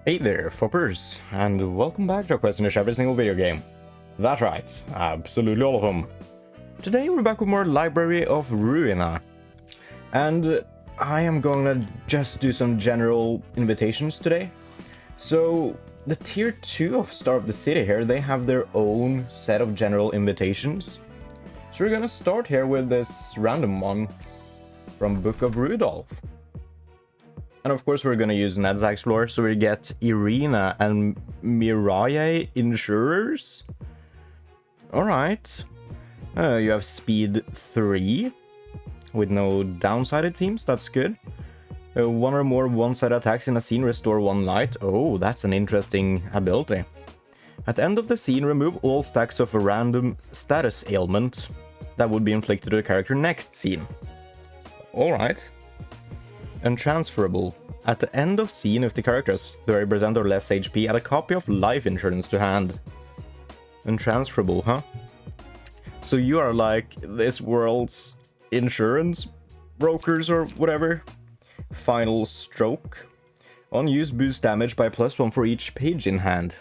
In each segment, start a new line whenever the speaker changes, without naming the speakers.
Hey there, foppers, and welcome back to a question every single video game. That's right, absolutely all of them. Today we're back with more Library of Ruina, and I am gonna just do some general invitations today. So, the tier 2 of Star of the City here, they have their own set of general invitations. So we're gonna start here with this random one from Book of Rudolph. And of course we're gonna use Ned's Explorer, so we get Irina and Mirae Insurers. Alright. You have speed 3, with no downside it seems, that's good. One or more one-side attacks in a scene restore 1 light. Oh, that's an interesting ability. At the end of the scene, remove all stacks of a random status ailment that would be inflicted to the character next scene. Alright. Untransferable. At the end of scene, if the character has 30% or less HP, add a copy of life insurance to hand. Untransferable, huh? So you are like this world's insurance brokers or whatever. Final stroke. On use, boost damage by +1 for each page in hand.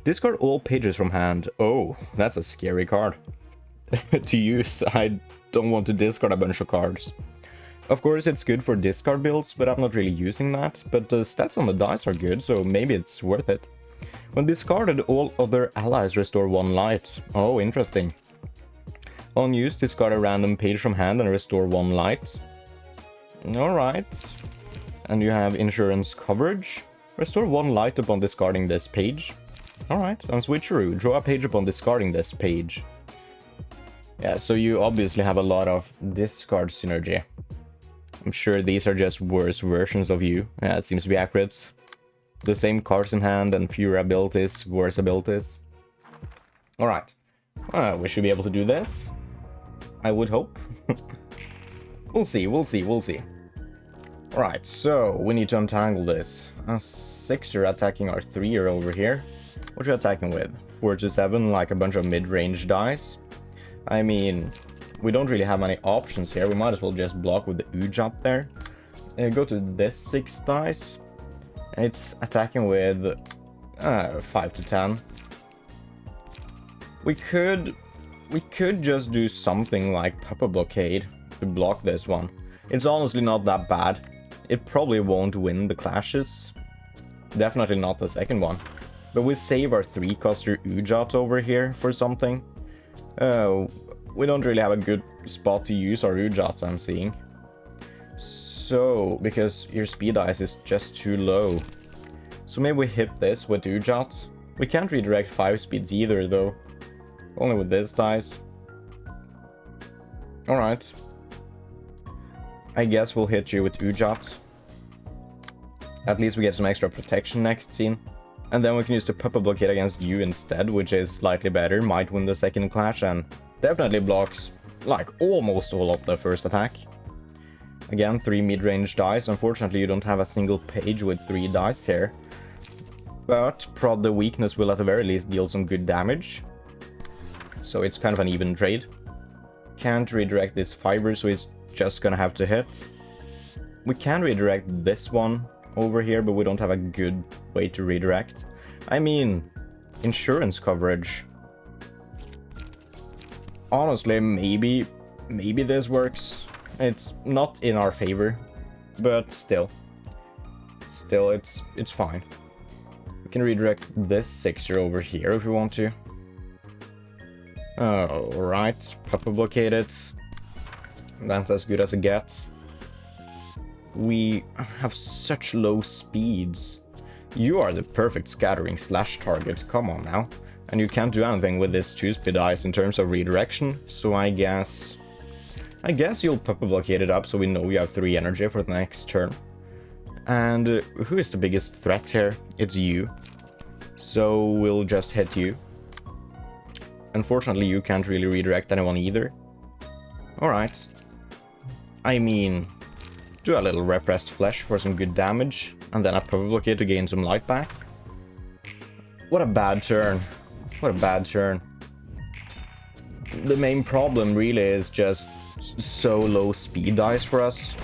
Discard all pages from hand. Oh, that's a scary card. To use, I don't want to discard a bunch of cards. Of course, it's good for discard builds, but I'm not really using that. But the stats on the dice are good, so maybe it's worth it. When discarded, all other allies restore 1 light. Oh, interesting. On use, discard a random page from hand and restore 1 light. Alright. And you have insurance coverage. Restore 1 light upon discarding this page. Alright, and switcheroo. Draw a page upon discarding this page. Yeah, so you obviously have a lot of discard synergy. I'm sure these are just worse versions of you. Yeah, it seems to be accurate. The same cards in hand and fewer abilities, worse abilities. Alright. We should be able to do this. I would hope. We'll see. Alright, so we need to untangle this. A 6er attacking our 3er over here. What are you attacking with? 4 to 7, like a bunch of mid-range dice. I mean, we don't really have any options here. We might as well just block with the Ujat there. Go to this 6 dice. It's attacking with 5 to 10. We could just do something like Papa Blockade to block this one. It's honestly not that bad. It probably won't win the clashes. Definitely not the second one. But we save our 3-coster Ujat over here for something. We don't really have a good spot to use our Ujat, I'm seeing. So, because your speed dice is just too low. So maybe we hit this with Ujat. We can't redirect 5 speeds either, though. Only with this dice. Alright. I guess we'll hit you with Ujat. At least we get some extra protection next scene. And then we can use the Papa Blockade against you instead, which is slightly better. Might win the second clash and definitely blocks, like, almost all of the first attack. Again, 3 mid-range dice. Unfortunately, you don't have a single page with 3 dice here. But Prod the Weakness will at the very least deal some good damage. So it's kind of an even trade. Can't redirect this fiber, so it's just gonna have to hit. We can redirect this one over here, but we don't have a good way to redirect. I mean, insurance coverage. Honestly, maybe this works. It's not in our favor, but still it's fine. We can redirect this 6er over here if we want to. Alright, Papa Blockade it. That's as good as it gets. We have such low speeds. You are the perfect scattering slash target, come on now. And you can't do anything with this 2-speed dice in terms of redirection, so I guess you'll Papa Blockade it up so we know you have 3 energy for the next turn. And who is the biggest threat here? It's you. So we'll just hit you. Unfortunately, you can't really redirect anyone either. Alright. I mean, do a little Repressed Flesh for some good damage, and then a Papa Blockade to gain some light back. What a bad turn. What a bad turn. The main problem really is just so low speed dice for us.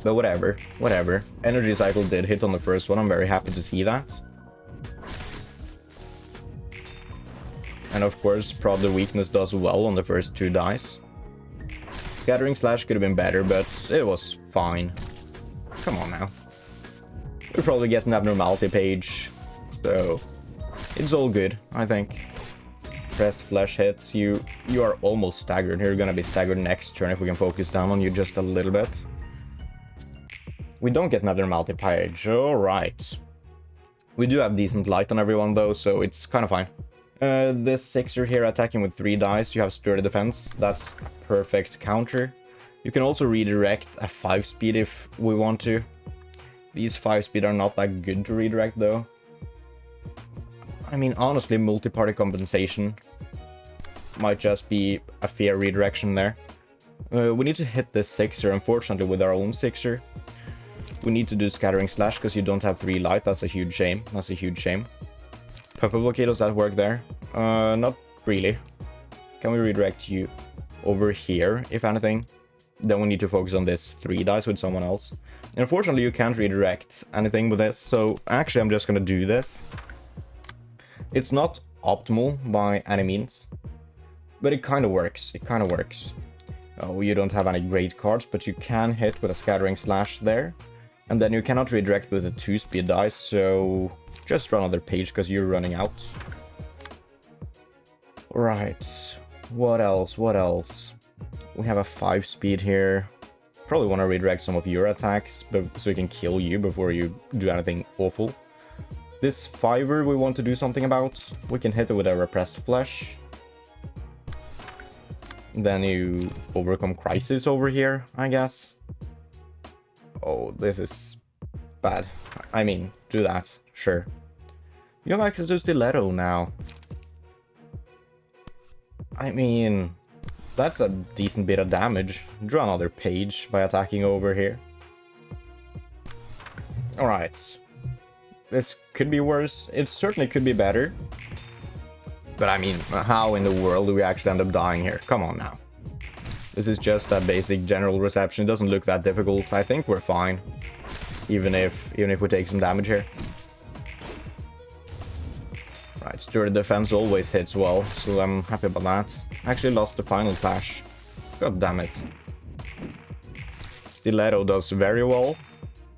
But whatever, whatever. Energy cycle did hit on the first one. I'm very happy to see that. And of course, prod the weakness does well on the first 2 dice. Scattering Slash could have been better, but it was fine. Come on now. We'll probably get an abnormality page, so it's all good, I think. Pressed flesh hits, you are almost staggered. You're gonna be staggered next turn if we can focus down on you just a little bit. We don't get an abnormality page, alright. We do have decent light on everyone though, so it's kind of fine. This 6er here attacking with 3 dice, you have sturdy defense, that's a perfect counter. You can also redirect a 5-speed if we want to. These 5-speed are not that good to redirect though. I mean, honestly, multi-party compensation might just be a fair redirection there. We need to hit this 6er, unfortunately, with our own 6er. We need to do Scattering Slash because you don't have 3 light, that's a huge shame. That's a huge shame. Purple Blockade, does that work there? Not really. Can we redirect you over here, if anything? Then we need to focus on this 3 dice with someone else. Unfortunately, you can't redirect anything with this, so actually I'm just gonna do this. It's not optimal by any means, but it kind of works. It kind of works. Oh, you don't have any great cards, but you can hit with a Scattering Slash there. And then you cannot redirect with a 2-speed dice, so just run another page because you're running out. Right. What else? What else? We have a 5-speed here. Probably want to redirect some of your attacks, but so we can kill you before you do anything awful. This 5er we want to do something about. We can hit it with a repressed flesh. Then you overcome crisis over here, I guess. Oh, this is bad. I mean, do that, sure. You have access to Stiletto now. I mean, that's a decent bit of damage. Draw another page by attacking over here. Alright. This could be worse. It certainly could be better. But I mean, how in the world do we actually end up dying here? Come on now. This is just a basic general reception. It doesn't look that difficult. I think we're fine. Even if we take some damage here. Right, sturdy defense always hits well, so I'm happy about that. Actually lost the final clash. God damn it. Stiletto does very well,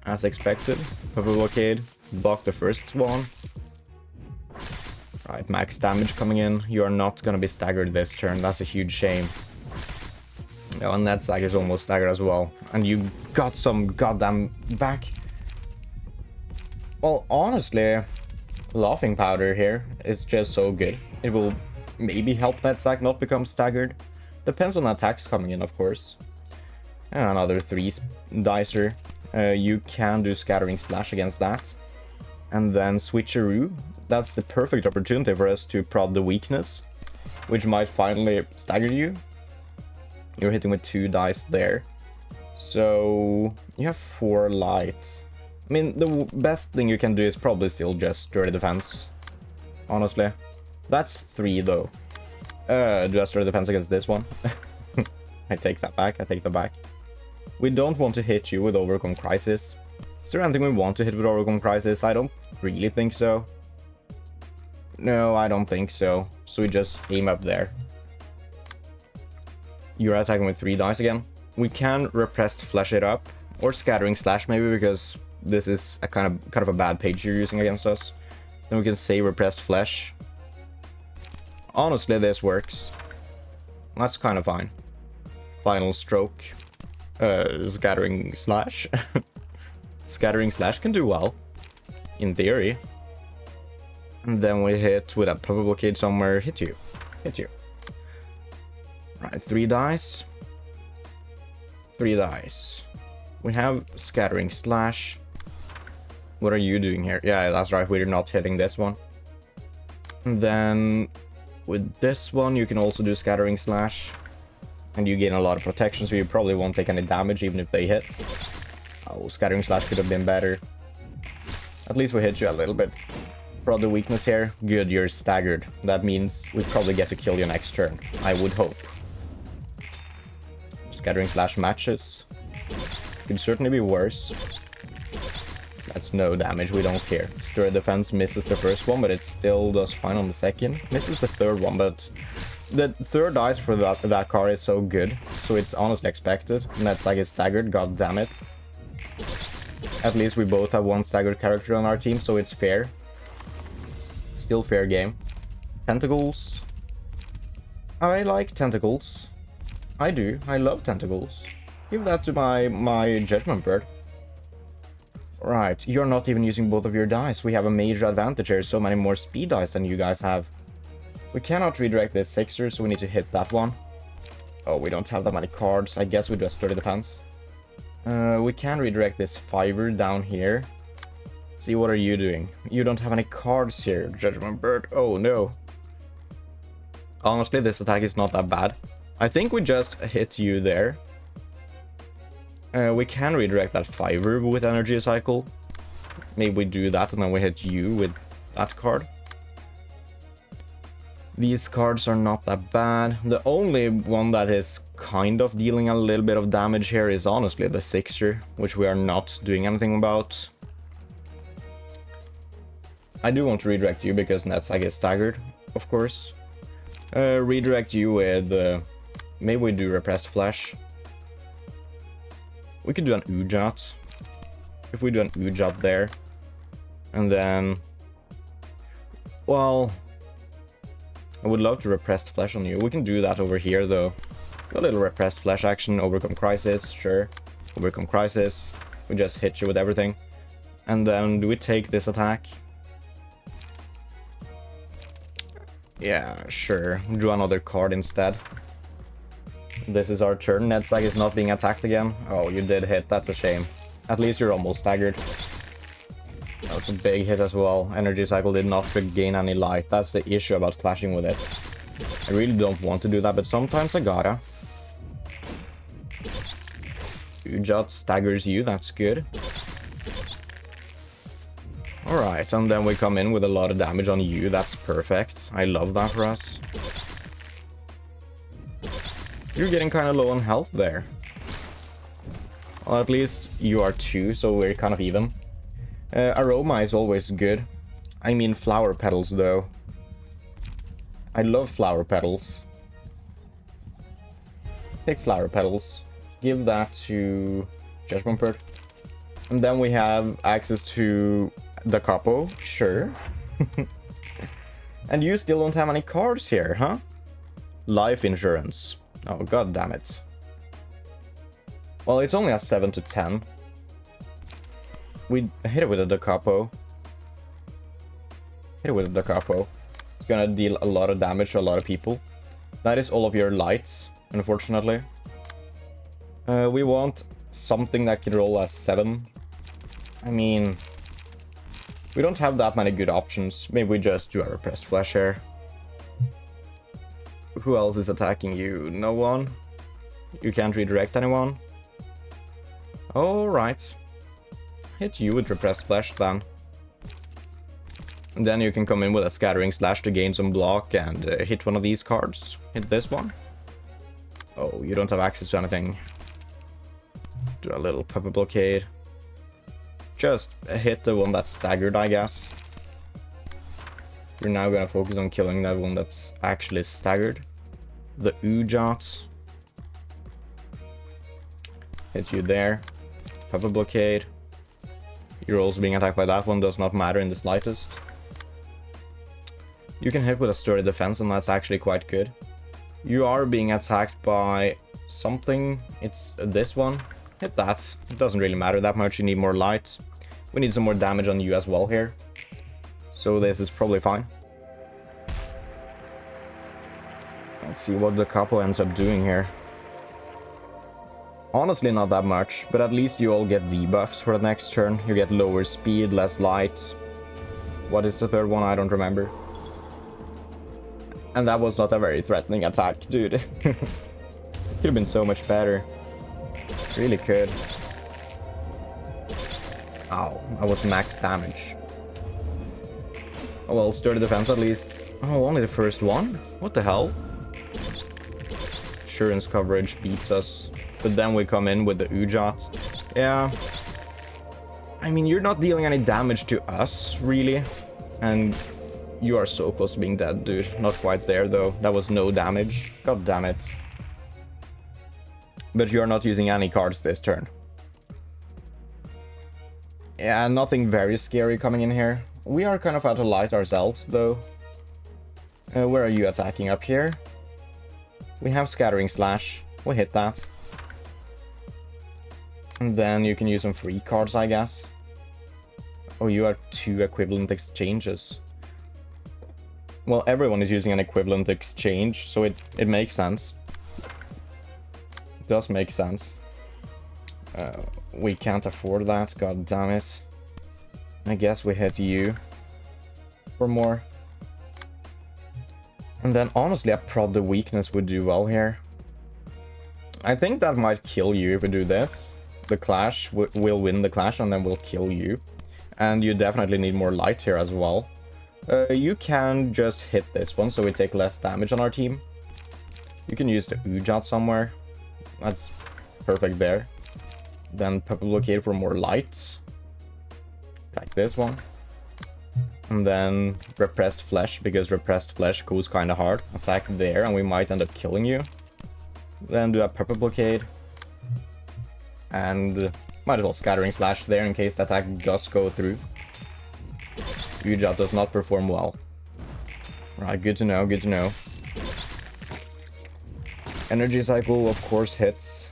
as expected. Purple Blockade, block the first one. Right, max damage coming in. You are not gonna be staggered this turn, that's a huge shame. Oh, and that sack is almost staggered as well. And you got some goddamn back. Well, honestly, Laughing Powder here is just so good. It will maybe help that sack not become staggered. Depends on attacks coming in, of course. And another 3-dicer. You can do Scattering Slash against that. And then Switcheroo. That's the perfect opportunity for us to prod the weakness, which might finally stagger you. You're hitting with 2 dice there. So you have 4 light. I mean, the best thing you can do is probably still just sturdy defense. Honestly. That's 3 though. Do I sturdy defense against this one? I take that back, I take that back. We don't want to hit you with Overcome Crisis. Is there anything we want to hit with Overcome Crisis? I don't really think so. No, I don't think so. So we just aim up there. You're attacking with 3 dice again. We can Repressed Flesh it up, or Scattering Slash maybe, because this is a kind of a bad page you're using against us. Then we can say Repressed Flesh. Honestly, this works. That's kind of fine. Final Stroke. Scattering Slash. Scattering Slash can do well, in theory. And then we hit with a Purple Blockade somewhere. Hit you. Hit you. Right, 3 dice. 3 dice. We have Scattering Slash. What are you doing here? Yeah, that's right, we're not hitting this one. And then with this one, you can also do Scattering Slash. And you gain a lot of protection, so you probably won't take any damage even if they hit. Oh, Scattering Slash could have been better. At least we hit you a little bit. For the weakness here, good, you're staggered. That means we probably get to kill you next turn. I would hope. Scattering Slash matches. Could certainly be worse. That's no damage, we don't care. Sturdy defense misses the first one, but it still does fine on the second. Misses the third one, but the third dice for that card is so good, so it's honestly expected. And that's like a staggered, god damn it. At least we both have one staggered character on our team, so it's fair. Still fair game. Tentacles. I like tentacles. I do. I love tentacles. Give that to my judgment bird. Right, you're not even using both of your dice. We have a major advantage here. So many more speed dice than you guys have. We cannot redirect this 6er, so we need to hit that one. Oh, we don't have that many cards. I guess we do a sturdy defense. We can redirect this 5er down here. See, what are you doing? You don't have any cards here, Judgment Bird. Oh, no. Honestly, this attack is not that bad. I think we just hit you there. We can redirect that 5er with Energy Cycle. Maybe we do that and then we hit you with that card. These cards are not that bad. The only one that is kind of dealing a little bit of damage here is honestly the 6er, which we are not doing anything about. I do want to redirect you because that's, I guess, staggered, of course. Redirect you with... maybe we do Repressed Flesh. We could do an Ujat. If we do an Ujat there. And then... well... I would love to Repressed Flesh on you. We can do that over here, though. A little Repressed Flesh action. Overcome Crisis, sure. Overcome Crisis. We just hit you with everything. And then do we take this attack? Yeah, sure. Draw another card instead. This is our turn. Nedzag is not being attacked again. Oh, you did hit. That's a shame. At least you're almost staggered. That was a big hit as well. Energy Cycle did not gain any light. That's the issue about clashing with it. I really don't want to do that, but sometimes I gotta. Ujat staggers you. That's good. Alright, and then we come in with a lot of damage on you. That's perfect. I love that for us. You're getting kind of low on health there. Well, at least you are 2, so we're kind of even. Aroma is always good. I mean flower petals, though. I love flower petals. Take flower petals. Give that to Judgment Bird. And then we have access to the capo. Sure. And you still don't have any cards here, huh? Life insurance. Oh, god damn it. Well, it's only a 7 to 10. We hit it with a da capo. Hit it with a da capo. It's gonna deal a lot of damage to a lot of people. That is all of your lights, unfortunately. We want something that can roll a 7. I mean... we don't have that many good options. Maybe we just do a Repressed Flesh here. Who else is attacking you? No one? You can't redirect anyone? Alright. Hit you with Repressed Flesh then. And then you can come in with a Scattering Slash to gain some block and hit one of these cards. Hit this one. Oh, you don't have access to anything. Do a little Puppet Blockade. Just hit the one that's staggered, I guess. We're now gonna focus on killing that one that's actually staggered. The Ujat. Hit you there. Puppet Blockade. You're also being attacked by that one, does not matter in the slightest. You can hit with a sturdy defense, and that's actually quite good. You are being attacked by something. It's this one. Hit that. It doesn't really matter that much. You need more light. We need some more damage on you as well here. So this is probably fine. Let's see what the couple ends up doing here. Honestly, not that much, but at least you all get debuffs for the next turn. You get lower speed, less light. What is the third one? I don't remember. And that was not a very threatening attack, dude. Could have been so much better. Really could. Ow, that was max damage. Oh well, sturdy defense at least. Oh, only the first one? What the hell? Insurance coverage beats us. But then we come in with the Ujat. Yeah. I mean, you're not dealing any damage to us, really. And you are so close to being dead, dude. Not quite there, though. That was no damage. God damn it. But you're not using any cards this turn. Yeah, nothing very scary coming in here. We are kind of out of light ourselves, though. Where are you attacking? Up here? We have Scattering Slash. We'll hit that. And then you can use some free cards, I guess. Oh, you are 2 equivalent exchanges. Well, everyone is using an equivalent exchange, so it makes sense. It does make sense. We can't afford that, god damn it. I guess we hit you for more. And then, honestly, a prod the weakness would do well here. I think that might kill you if we do this. The clash will win the clash and then we'll kill you. And you definitely need more light here as well. You can just hit this one so we take less damage on our team. You can use the Ujat somewhere. That's perfect there. Then Puppet Blockade for more light. Like this one. And then Repressed Flesh, because Repressed Flesh goes kind of hard. Attack there and we might end up killing you. Then do a Puppet Blockade. And might as well Scattering Slash there in case the attack does go through. Ujat does not perform well. Right, good to know, good to know. Energy Cycle, of course, hits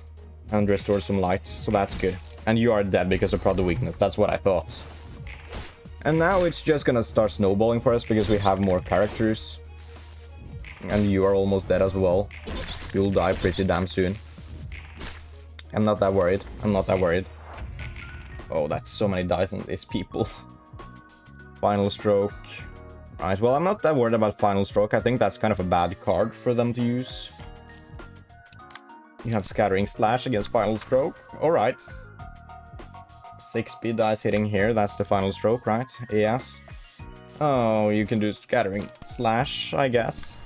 and restores some light, so that's good. And you are dead because of Prod the Weakness, that's what I thought. And now it's just gonna start snowballing for us because we have more characters. And you are almost dead as well. You'll die pretty damn soon. I'm not that worried. I'm not that worried. Oh, that's so many dice on these people. Final Stroke. Right, well, I'm not that worried about Final Stroke. I think that's kind of a bad card for them to use. You have Scattering Slash against Final Stroke. Alright. 6 speed dice hitting here. That's the Final Stroke, right? Yes. Oh, you can do Scattering Slash, I guess.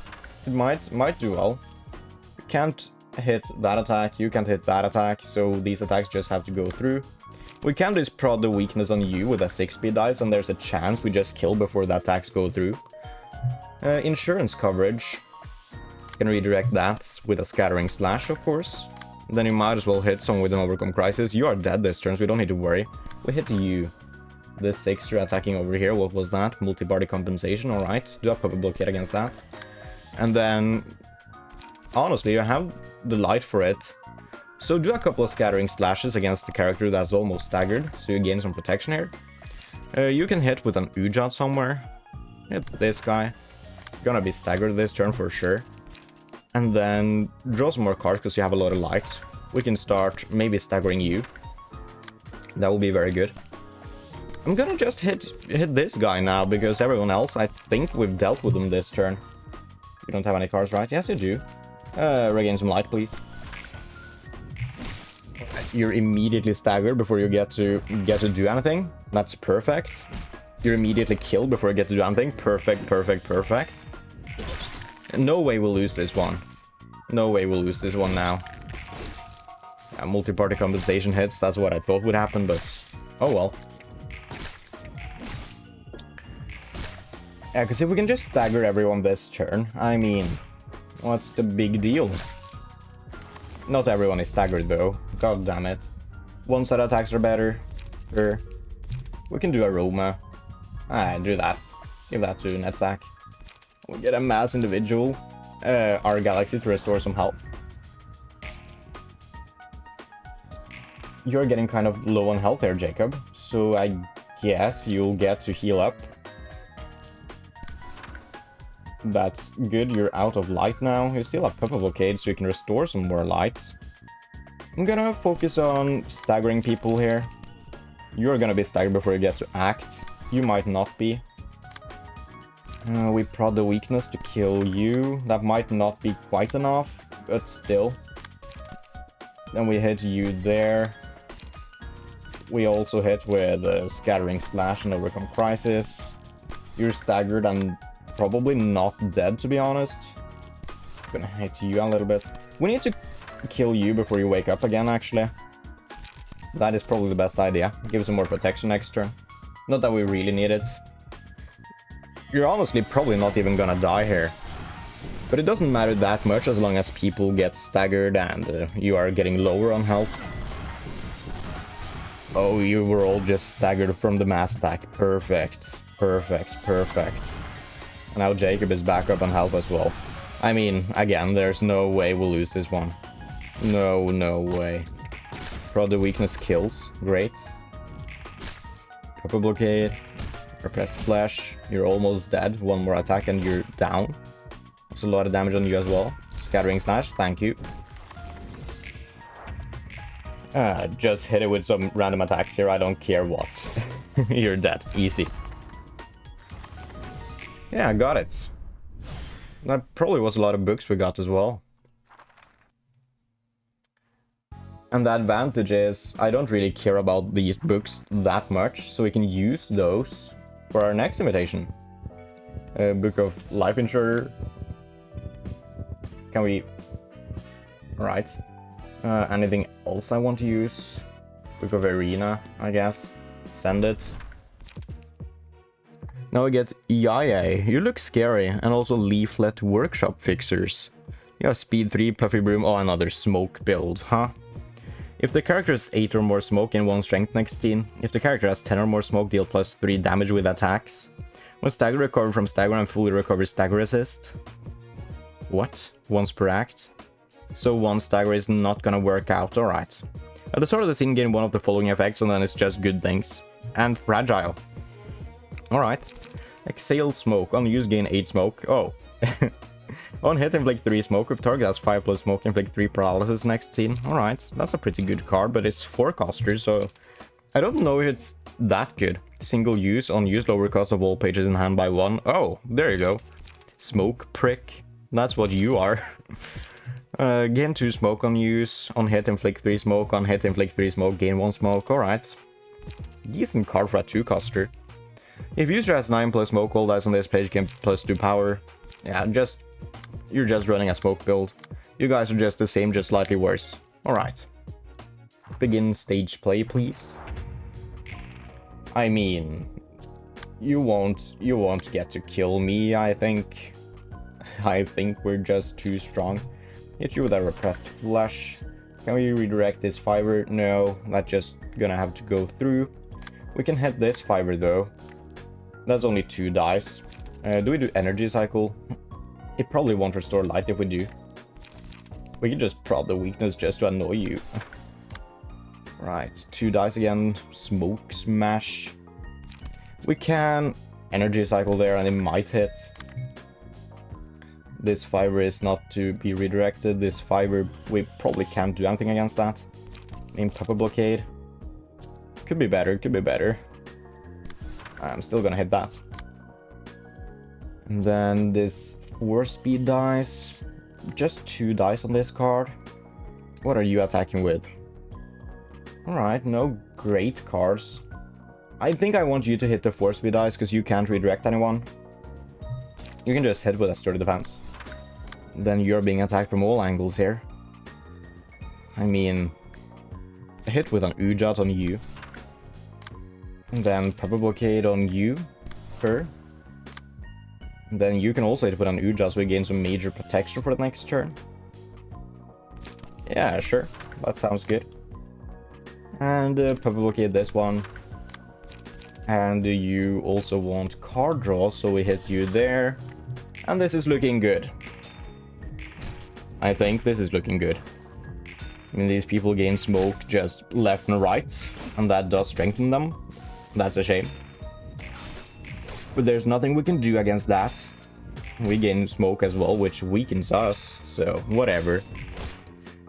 It might do well. You can't hit that attack, you can't hit that attack, so these attacks just have to go through. We can just prod the weakness on you with a 6 speed dice, and there's a chance we just kill before the attacks go through. Insurance coverage. Can redirect that with a Scattering Slash, of course. Then you might as well hit someone with an Overcome Crisis. You are dead this turn, so we don't need to worry. We hit you. The 6 you're attacking over here, what was that? Multi-party compensation, alright. Do a Puppet Blockade against that. And then, honestly, you have the light for it. So do a couple of Scattering Slashes against the character that's almost staggered, so you gain some protection here. You can hit with an Ujat somewhere. Hit this guy. Gonna be staggered this turn for sure. And then draw some more cards because you have a lot of light. We can start maybe staggering you. That will be very good. I'm gonna just hit this guy now because everyone else, I think we've dealt with them this turn. You don't have any cards, right? Yes, you do. Regain some light, please. You're immediately staggered before you get to do anything. That's perfect. You're immediately killed before you get to do anything. Perfect, perfect, perfect. No way we'll lose this one. No way we'll lose this one now. Yeah, multi-party compensation hits, that's what I thought would happen, but oh well. Yeah, because if we can just stagger everyone this turn, I mean, what's the big deal? Not everyone is staggered though. God damn it. One-side attacks are better. Sure. We can do Aroma. Do that. Give that to an attack. We get a mass individual. Our galaxy to restore some health. You're getting kind of low on health here, Jacob. So I guess you'll get to heal up. That's good, you're out of light now. You still have Puppet Blockade, so you can restore some more light. I'm gonna focus on staggering people here. You're gonna be staggered before you get to act. You might not be. We prod the weakness to kill you. That might not be quite enough, but still. Then we hit you there. We also hit with Scattering Slash and Overcome Crisis. You're staggered and probably not dead, to be honest. Gonna hit you a little bit. We need to kill you before you wake up again, actually. That is probably the best idea. Give some more protection next turn. Not that we really need it. You're honestly probably not even gonna die here. But it doesn't matter that much as long as people get staggered and you are getting lower on health. Oh, you were all just staggered from the mass attack. Perfect. Perfect. Perfect. Now Jacob is back up on health as well. I mean, again, there's no way we'll lose this one. No, no way. Prod the weakness kills. Great. Proper blockade. Repressed flash. You're almost dead. One more attack and you're down. There's a lot of damage on you as well. Scattering slash. Thank you. Just hit it with some random attacks here. I don't care what. You're dead. Easy. Yeah, I got it. That probably was a lot of books we got as well. And the advantage is I don't really care about these books that much, so we can use those for our next invitation. Book of Life Insurer. Can we... Right. Anything else I want to use? Book of Arena, I guess. Send it. Now we get Yaya. You look scary. And also Leaflet Workshop Fixers. You have Speed 3, Puffy Broom. Oh, another smoke build, huh? If the character has 8 or more smoke and 1 strength next scene. If the character has 10 or more smoke, deal plus 3 damage with attacks. When stagger, recover from stagger and fully recover stagger resist. What? Once per act? So one stagger is not gonna work out, alright. At the start of the scene, gain one of the following effects and then it's just good things. And fragile. Alright. Exhale smoke. On use, gain 8 smoke. Oh. On hit, inflict 3 smoke. If target has 5 plus smoke, inflict 3 paralysis next scene. Alright. That's a pretty good card, but it's forecaster, so... I don't know if it's that good. Single use. On use, lower cost of all pages in hand by 1. Oh, there you go. Smoke prick. That's what you are. Gain 2 smoke on use. On hit, inflict 3 smoke. On hit, inflict 3 smoke. Gain 1 smoke. Alright. Decent card for a 2-coster. If user has 9 plus smoke, all dice on this page gain plus 2 power. Yeah, you're just running a smoke build. You guys are just the same, just slightly worse. Alright. Begin stage play, please. I mean... You won't get to kill me, I think. I think we're just too strong. Hit you with a repressed flush. Can we redirect this fiber? No, that's just gonna have to go through. We can hit this fiber though. That's only 2 dice. Do we do energy cycle? It probably won't restore light if we do. We can just prod the weakness just to annoy you. Right, 2 dice again. Smoke smash. We can energy cycle there and it might hit. This fiber is not to be redirected. This fiber, we probably can't do anything against that. In Pepper Blockade. Could be better, could be better. I'm still gonna hit that. And then this 4 speed dice. Just 2 dice on this card. What are you attacking with? Alright, no great cards. I think I want you to hit the 4 speed dice because you can't redirect anyone. You can just hit with a sturdy defense. Then you're being attacked from all angles here. I mean... A hit with an Ujat on you. And then Pepper Blockade on you. Her. And then you can also hit with an Ujat so we gain some major protection for the next turn. Yeah, sure. That sounds good. And Pepper Blockade this one. And you also want card draw, so we hit you there. And this is looking good. I think this is looking good. I mean, these people gain smoke just left and right, and that does strengthen them. That's a shame. But there's nothing we can do against that. We gain smoke as well, which weakens us, so whatever.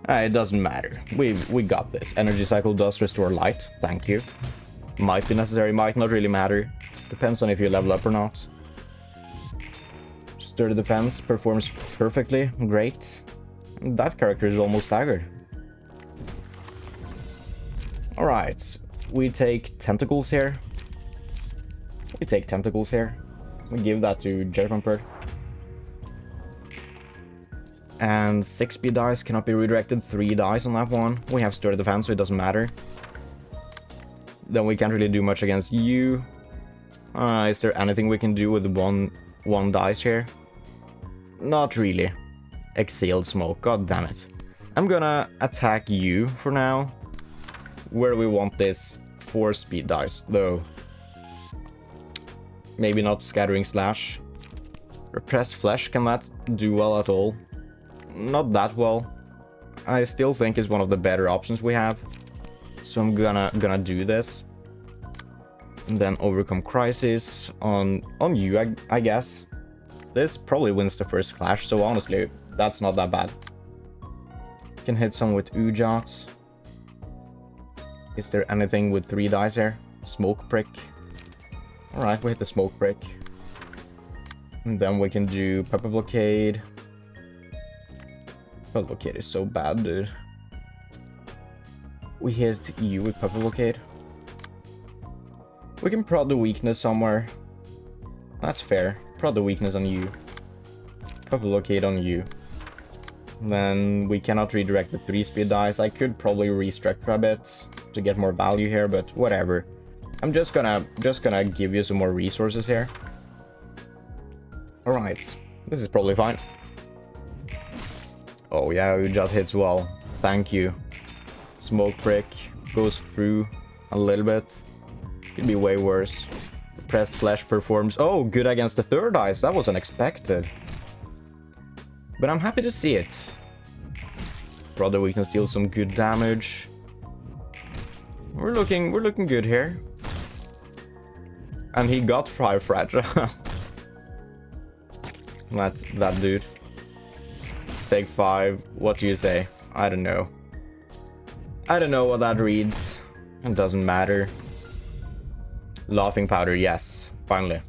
It doesn't matter. We got this. Energy cycle does restore light. Thank you. Might be necessary, might not really matter. Depends on if you level up or not. Sturdy defense performs perfectly. Great. That character is almost staggered. Alright. We take tentacles here. We take tentacles here. We give that to Jervamper. And 6 speed dice cannot be redirected. 3 dice on that one. We have sturdy defense, so it doesn't matter. Then we can't really do much against you. Is there anything we can do with one dice here? Not really. Exhaled smoke, god damn it. I'm gonna attack you for now. Where we want this 4 speed dice, though. Maybe not scattering slash. Repressed flesh, can that do well at all? Not that well. I still think it's one of the better options we have. So I'm gonna do this. And then overcome crisis on you, I guess. This probably wins the first clash, so honestly, that's not that bad. Can hit some with Ujat. Is there anything with 3 dice here? Smoke prick. Alright, we hit the smoke prick. And then we can do pepper blockade. Pepper blockade is so bad, dude. We hit you with pepper blockade. We can prod the weakness somewhere. That's fair. Prod the weakness on you. Pepper blockade on you. Then we cannot redirect the 3 speed dice. I could probably restructure a bit to get more value here, but whatever. I'm just gonna give you some more resources here. Alright. This is probably fine. Oh yeah, Ujat hits well. Thank you. Smoke prick goes through a little bit. Could be way worse. Pressed flesh performs. Oh, good against the 3rd dice. That was unexpected. But I'm happy to see it. Brother, we can steal some good damage. We're looking good here. And he got fire fragile. That's that dude. Take 5. What do you say? I don't know. I don't know what that reads. It doesn't matter. Laughing powder, yes. Finally.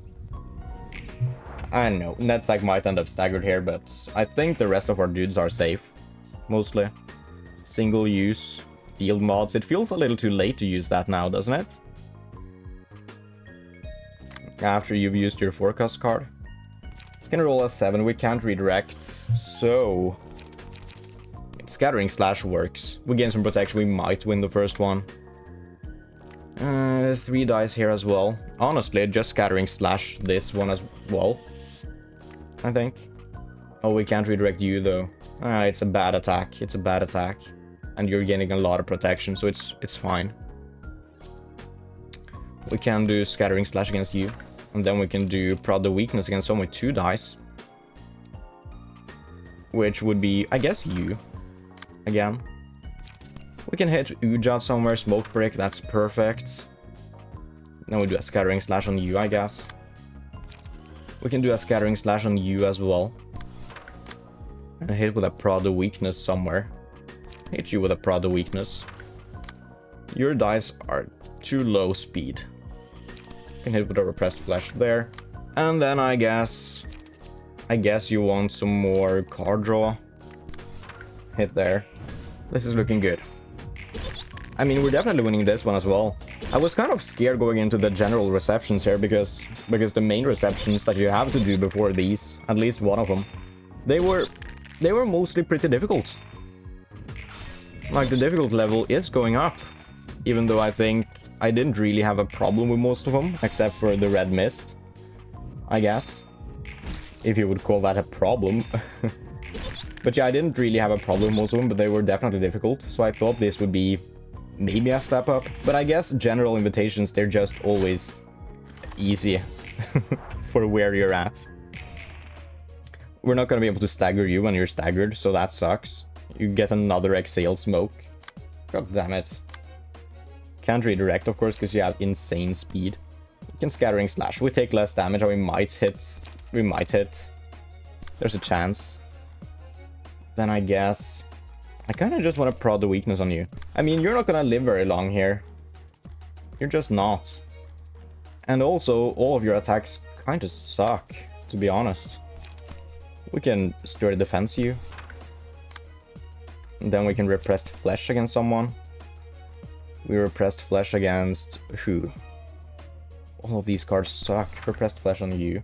I know. Netsack might end up staggered here, but I think the rest of our dudes are safe. Mostly. Single use. Field mods. It feels a little too late to use that now, doesn't it? After you've used your forecast card. You can roll a 7. We can't redirect. So... Scattering slash works. We gain some protection. We might win the first one. 3 dice here as well. Honestly, just scattering slash this one as well. I think. Oh, we can't redirect you though. It's a bad attack. It's a bad attack. And you're gaining a lot of protection, so it's fine. We can do scattering slash against you. And then we can do prod the weakness against someone with 2 dice. Which would be, I guess, you. Again. We can hit Ujat somewhere, smoke break, that's perfect. Then we do a scattering slash on you, I guess. We can do a scattering slash on you as well. And hit with a prod the weakness somewhere. Hit you with a prod the weakness. Your dice are too low speed. You can hit with a repressed flesh there. And then I guess you want some more card draw. Hit there. This is looking good. I mean, we're definitely winning this one as well. I was kind of scared going into the general receptions here because the main receptions that you have to do before these, at least one of them, they were mostly pretty difficult. Like, the difficult level is going up, even though I think I didn't really have a problem with most of them, except for the red mist, I guess, if you would call that a problem. But yeah, I didn't really have a problem with most of them, but they were definitely difficult, so I thought this would be maybe a step up. But I guess general invitations, they're just always easy for where you're at. We're not going to be able to stagger you when you're staggered, so that sucks. You get another exhale smoke. God damn it. Can't redirect, of course, because you have insane speed. You can scattering slash. We take less damage, and we might hit. We might hit. There's a chance. Then I guess I kind of just want to prod the weakness on you. I mean, you're not going to live very long here. You're just not. And also, all of your attacks kind of suck, to be honest. We can sturdy defense you. And then we can repressed flesh against someone. We repressed flesh against who? All of these cards suck. Repressed flesh on you.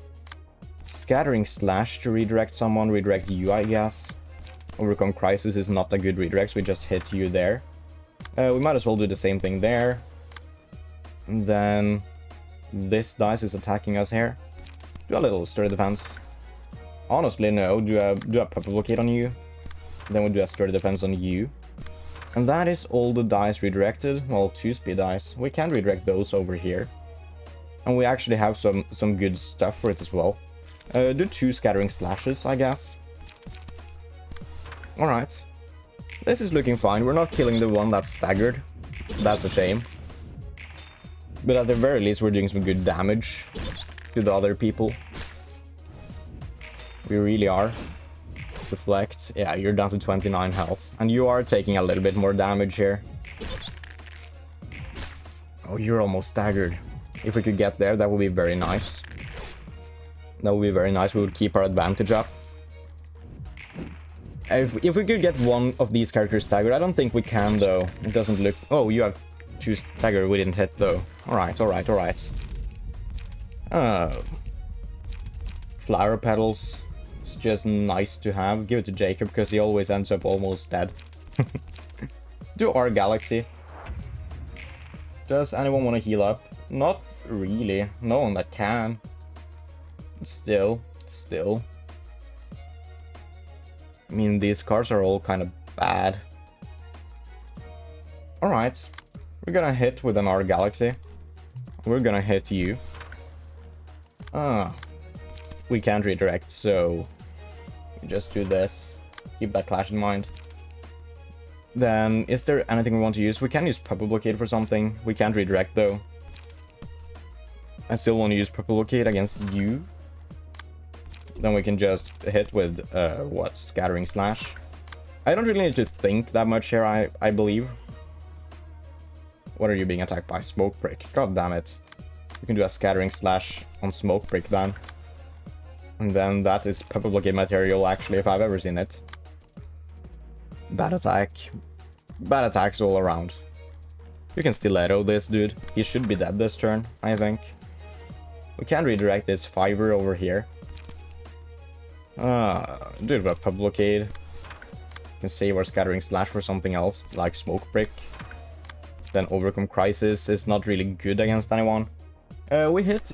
Scattering slash to redirect someone. Redirect you, I guess. Overcome crisis is not a good redirect, so we just hit you there. We might as well do the same thing there. And then this dice is attacking us here. Do a little sturdy defense. Honestly, no. Do a purple blockade on you. Then we do a sturdy defense on you. And that is all the dice redirected. Well, 2 speed dice. We can redirect those over here. And we actually have some good stuff for it as well. Do 2 scattering slashes, I guess. Alright. This is looking fine. We're not killing the one that's staggered. That's a shame. But at the very least, we're doing some good damage to the other people. We really are. Deflect. Yeah, you're down to 29 health. And you are taking a little bit more damage here. Oh, you're almost staggered. If we could get there, that would be very nice. That would be very nice. We would keep our advantage up. If we could get one of these characters staggered, I don't think we can, though. It doesn't look... Oh, you have 2 staggered. We didn't hit, though. Alright, alright, alright. Flower petals. It's just nice to have. Give it to Jacob, because he always ends up almost dead. Do our galaxy. Does anyone want to heal up? Not really. No one that can. Still. I mean, these cards are all kind of bad. Alright. We're gonna hit with an R Galaxy. We're gonna hit you. We can't redirect, so... we just do this. Keep that clash in mind. Then, is there anything we want to use? We can use Purple Blockade for something. We can't redirect, though. I still want to use Purple Blockade against you. Then we can just hit with, what? Scattering Slash. I don't really need to think that much here, I believe. What are you being attacked by? Smoke Break. God damn it. You can do a Scattering Slash on Smoke Break then. And then that is Purple Blockade material, actually, if I've ever seen it. Bad attack. Bad attacks all around. You can Stiletto this dude. He should be dead this turn, I think. We can redirect this Fiver over here. Dude, with a Purple Blockade. We can save our Scattering Slash for something else, like Smoke Break. Then Overcome Crisis is not really good against anyone. We hit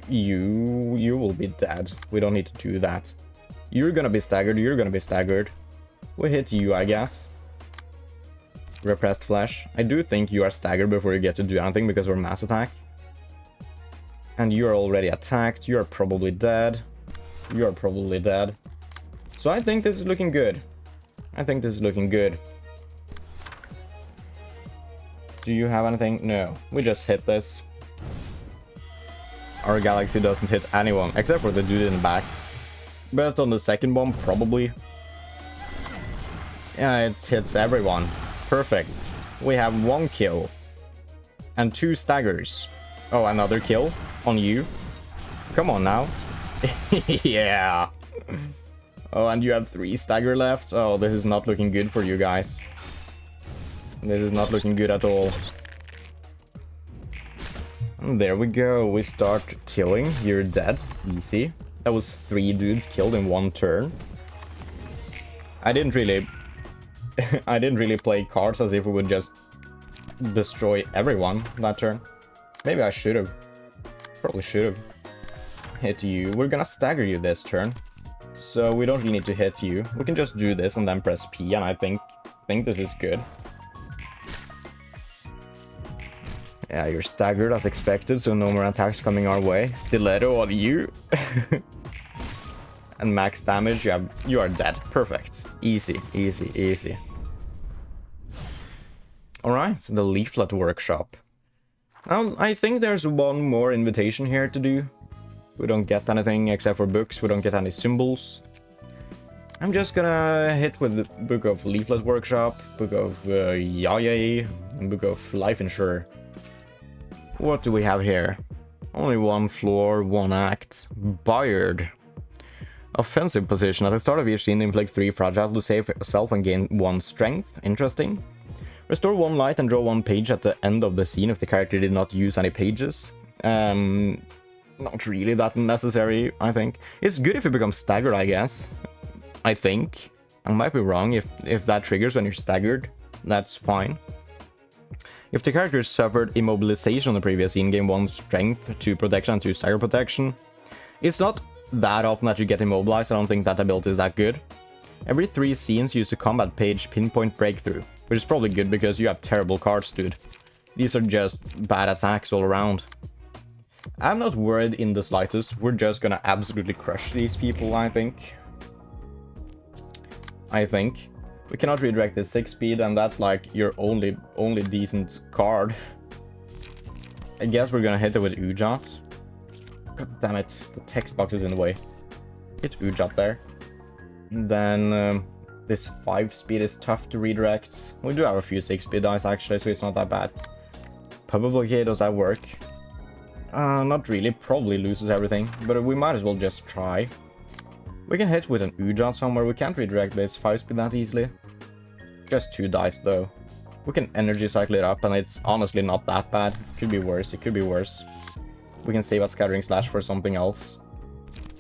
you. You will be dead. We don't need to do that. You're gonna be staggered. You're gonna be staggered. We hit you, I guess. Repressed Flesh. I do think you are staggered before you get to do anything because we're mass attack. And you are already attacked. You are probably dead. You are probably dead. So I think this is looking good. I think this is looking good. Do you have anything? No. We just hit this. Our Galaxy doesn't hit anyone, except for the dude in the back. But on the second bomb, probably. Yeah, it hits everyone. Perfect. We have 1 kill. And 2 staggers. Oh, another kill on you. Come on now. Yeah. Oh, and you have 3 stagger left. Oh, this is not looking good for you guys. This is not looking good at all. And there we go. We start killing. You're dead. Easy. That was 3 dudes killed in 1 turn. I didn't really play cards as if we would just destroy everyone that turn. Maybe I should have. Probably should have. Hit you. We're gonna stagger you this turn. So we don't really need to hit you. We can just do this and then press P, and I think this is good. Yeah, you're staggered as expected, so no more attacks coming our way. Stiletto on you. And max damage, you are dead. Perfect. Easy, easy, easy. Alright, the Leaflet workshop. Now, I think there's one more invitation here to do. We don't get anything except for books. We don't get any symbols. I'm just gonna hit with the Book of Leaflet Workshop, Book of Yayay, and Book of Life Insurer. What do we have here? Only 1 floor, 1 act. Bayard. Offensive position. At the start of each scene, inflict 3 fragile to save yourself and gain 1 strength. Interesting. Restore 1 light and draw 1 page at the end of the scene if the character did not use any pages. Not really that necessary, I think. It's good if you become staggered, I guess. I think. I might be wrong if that triggers when you're staggered. That's fine. If the character suffered immobilization on the previous scene, gain 1 strength, 2 protection, and 2 stagger protection. It's not that often that you get immobilized. I don't think that ability is that good. Every 3 scenes use a combat page pinpoint breakthrough, which is probably good because you have terrible cards, dude. These are just bad attacks all around. I'm not worried in the slightest. We're just gonna absolutely crush these people, I think. We cannot redirect this 6 speed, and that's like your only decent card. I guess we're gonna hit it with Ujat. God damn it, the text box is in the way. Hit Ujat there. Then this 5 speed is tough to redirect. We do have a few 6 speed dice actually, so it's not that bad. Public blockade, does that work? Not really, probably loses everything, but we might as well just try. We can hit with an Ujat somewhere. We can't redirect this 5 speed that easily. Just 2 dice though. We can energy cycle it up, and it's honestly not that bad. It could be worse, it could be worse. We can save a Scattering Slash for something else.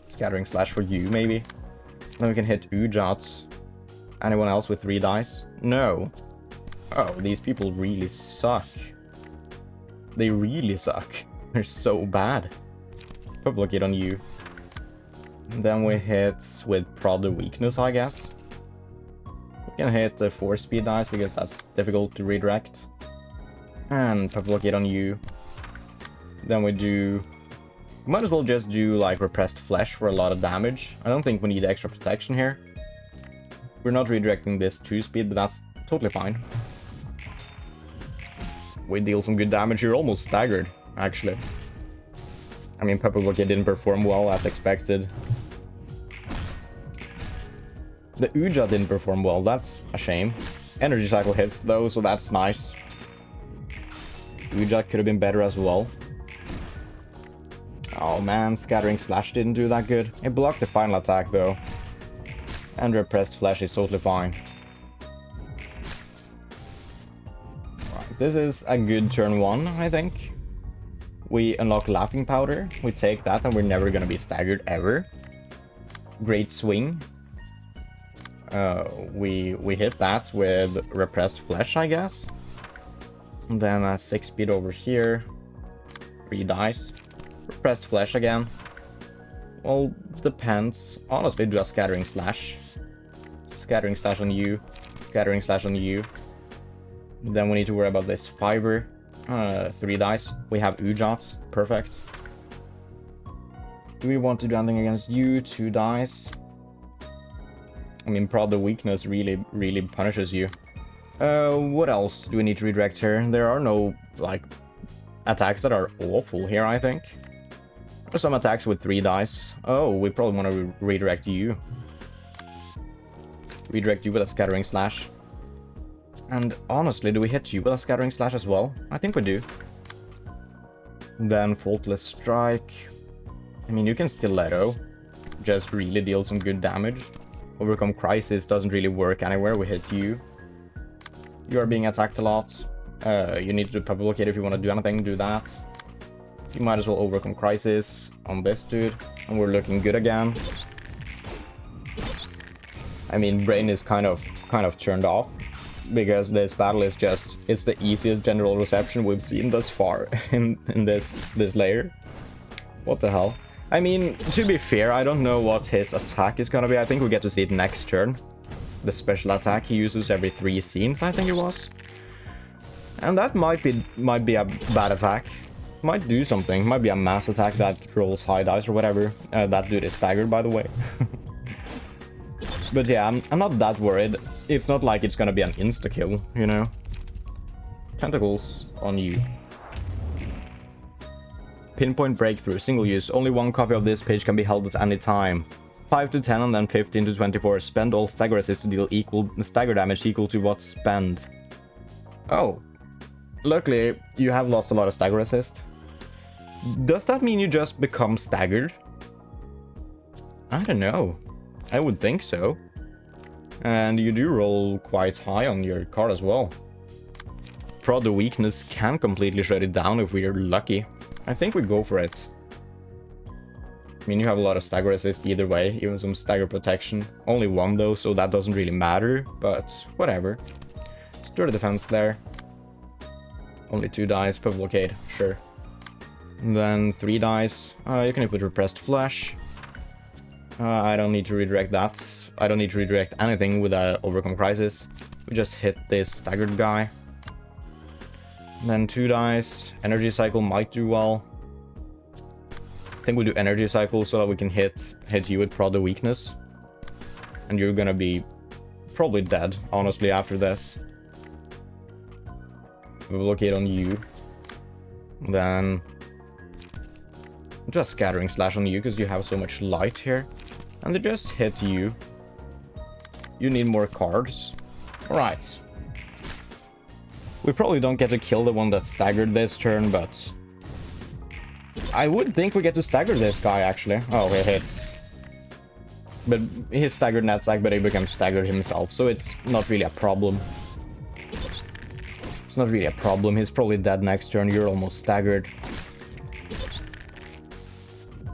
Scattering Slash for you, maybe. Then we can hit Ujat. Anyone else with 3 dice? No. Oh, these people really suck. They really suck. They're so bad. Put blockade on you. And then we hit with Prod the weakness, I guess. We can hit the 4 speed dice because that's difficult to redirect. And put blockade on you. Then we do... Might as well just do like repressed flesh for a lot of damage. I don't think we need extra protection here. We're not redirecting this 2 speed, but that's totally fine. We deal some good damage. You're almost staggered, actually. I mean, Pepper Blockade didn't perform well as expected. The Uja didn't perform well, that's a shame. Energy cycle hits though, so that's nice. Uja could have been better as well. Oh man, Scattering Slash didn't do that good. It blocked the final attack though. And Repressed Flesh is totally fine. Right, this is a good turn 1, I think. We unlock Laughing Powder. We take that and we're never gonna be staggered ever. Great swing. We hit that with Repressed Flesh, I guess. And then a 6 speed over here. 3 dice. Repressed Flesh again. Well, depends. Honestly, do a Scattering Slash. Scattering Slash on you. Scattering Slash on you. Then we need to worry about this fiber. 3 dice. We have Ujat. Perfect. Do we want to do anything against you? 2 dice. I mean, Prod the weakness really punishes you. What else do we need to redirect here? There are no, like, attacks that are awful here, I think. There's some attacks with 3 dice. Oh, we probably want to redirect you. Redirect you with a Scattering Slash. And honestly, do we hit you with a Scattering Slash as well? I think we do. Then Faultless Strike. I mean, you can Stiletto. Just really deal some good damage. Overcome Crisis doesn't really work anywhere. We hit you. You are being attacked a lot. You need to do Pepper Blockade if you want to do anything. Do that. You might as well Overcome Crisis on this dude. And we're looking good again. I mean, Brain is kind of turned off. Because this battle is just... It's the easiest general reception we've seen thus far in this layer. What the hell? I mean, to be fair, I don't know what his attack is gonna be. I think we get to see it next turn. The special attack he uses every 3 scenes, I think it was. And that might be a bad attack. Might do something. Might be a mass attack that rolls high dice or whatever. That dude is staggered, by the way. But yeah, I'm not that worried. It's not like it's gonna be an insta-kill, you know? Tentacles on you. Pinpoint Breakthrough, single use. Only 1 copy of this page can be held at any time. 5 to 10 and then 15 to 24. Spend all stagger assist to deal stagger damage equal to what's spent. Oh. Luckily, you have lost a lot of stagger assist. Does that mean you just become staggered? I don't know. I would think so. And you do roll quite high on your card as well. Prod the weakness can completely shut it down if we're lucky. I think we go for it. I mean, you have a lot of stagger assist either way, even some stagger protection. Only 1 though, so that doesn't really matter, but whatever. Sturdy defense there. Only 2 dice per blockade, sure. And then 3 dice. You can hit with repressed flesh. I don't need to redirect that. I don't need to redirect anything with overcome crisis. We just hit this staggered guy. And then 2 dice. Energy cycle might do well. I think we do energy cycle so that we can hit you with prod the weakness. And you're gonna be probably dead, honestly, after this. We'll blockade on you. Then do a scattering slash on you because you have so much light here. And they just hit you. You need more cards. Alright. We probably don't get to kill the one that staggered this turn, but I would think we get to stagger this guy, actually. Oh, he hits. But he staggered Netsack, but he becomes staggered himself, so it's not really a problem. It's not really a problem. He's probably dead next turn. You're almost staggered.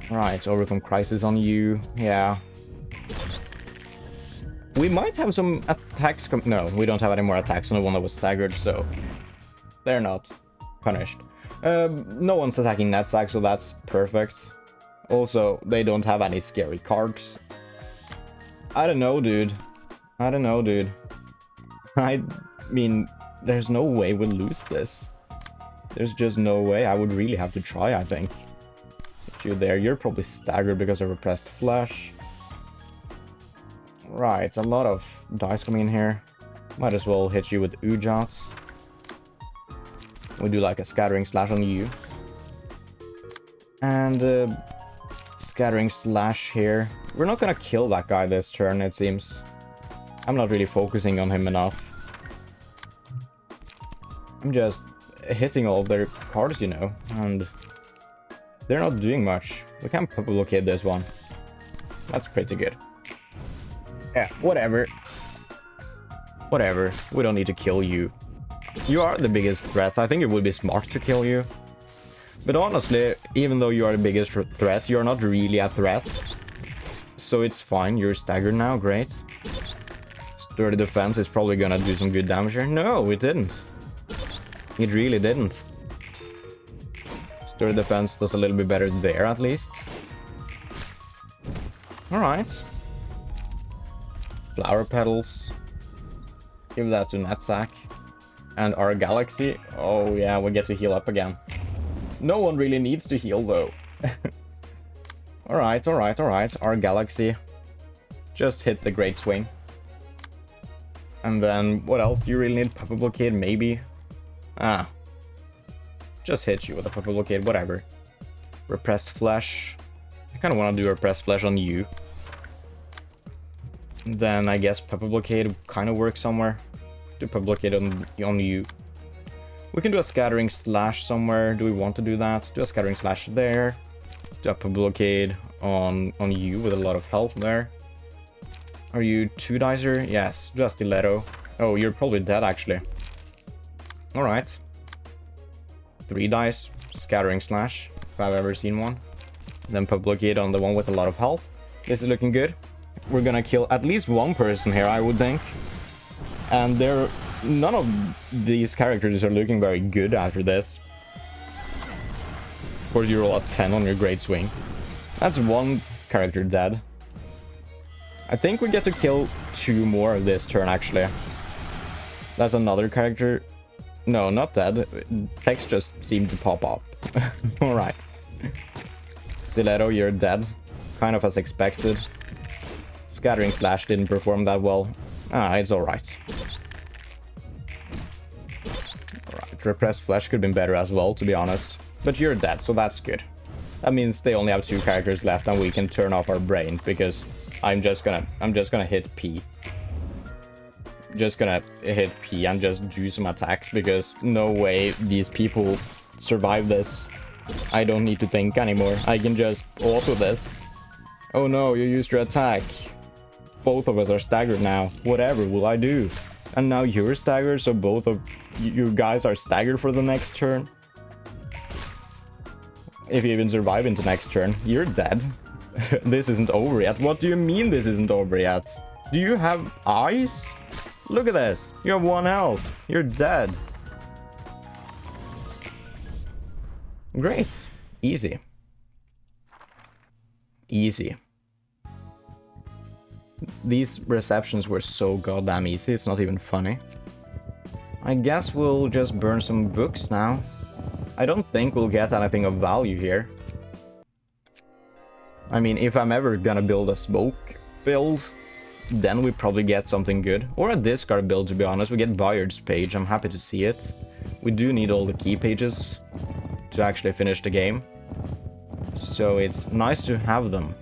Right, overcome crisis on you. Yeah. We might have some attacks. No, we don't have any more attacks on the one that was staggered, so they're not punished. No one's attacking Netsack, so that's perfect. Also, they don't have any scary cards. I don't know, dude. I don't know, dude. I mean, there's no way we'll lose this. There's just no way. I would really have to try, I think. Put you there. You're probably staggered because of repressed flesh. Right, a lot of dice coming in here. Might as well hit you with Ujat. We do like a scattering slash on you. And scattering slash here. We're not gonna kill that guy this turn, it seems. I'm not really focusing on him enough. I'm just hitting all their cards, you know, and they're not doing much. We can probably blockade this one. That's pretty good. Yeah, whatever. Whatever. We don't need to kill you. You are the biggest threat. I think it would be smart to kill you. But honestly, even though you are the biggest threat, you're not really a threat. So it's fine. You're staggered now. Great. Sturdy defense is probably gonna do some good damage here. No, it didn't. It really didn't. Sturdy defense does a little bit better there, at least. Alright. Flower petals. Give that to Netsack. And our galaxy. Oh yeah, we get to heal up again. No one really needs to heal though. Alright, alright, alright. Our galaxy. Just hit the Great Swing. And then what else do you really need? Puppet blockade, maybe? Ah. Just hit you with a puppet blockade, whatever. Repressed flesh. I kind of want to do repressed flesh on you. Then I guess puppet blockade kind of works somewhere. Do puppet blockade on you. We can do a scattering slash somewhere. Do we want to do that? Do a scattering slash there. Do a puppet blockade on you with a lot of health there. Are you 2-dicer? Yes. Do a stiletto. Oh, you're probably dead actually. Alright. 3 dice. Scattering slash. If I've ever seen one. Then puppet blockade on the one with a lot of health. This is looking good. We're gonna kill at least one person here, I would think. And none of these characters are looking very good after this. Of course, you roll a 10 on your Great Swing. That's one character dead. I think we get to kill 2 more this turn, actually. That's another character. No, not dead. Text just seemed to pop up. Alright. Stiletto, you're dead. Kind of as expected. Scattering slash didn't perform that well. Ah, it's alright. Alright, repressed flesh could have been better as well, to be honest. But you're dead, so that's good. That means they only have 2 characters left and we can turn off our brain, because I'm just gonna hit P. Just gonna hit P and just do some attacks, because no way these people survive this. I don't need to think anymore. I can just auto this. Oh no, you used your attack. Both of us are staggered now. Whatever will I do? And now you're staggered, so both of you guys are staggered for the next turn. If you even survive into next turn, you're dead. This isn't over yet. What do you mean this isn't over yet? Do you have eyes? Look at this. You have 1 health. You're dead. Great. Easy. Easy. These receptions were so goddamn easy, it's not even funny. I guess we'll just burn some books now. I don't think we'll get anything of value here. I mean, if I'm ever gonna build a smoke build, then we probably get something good. Or a discard build, to be honest. We get Bayard's page, I'm happy to see it. We do need all the key pages to actually finish the game. So it's nice to have them.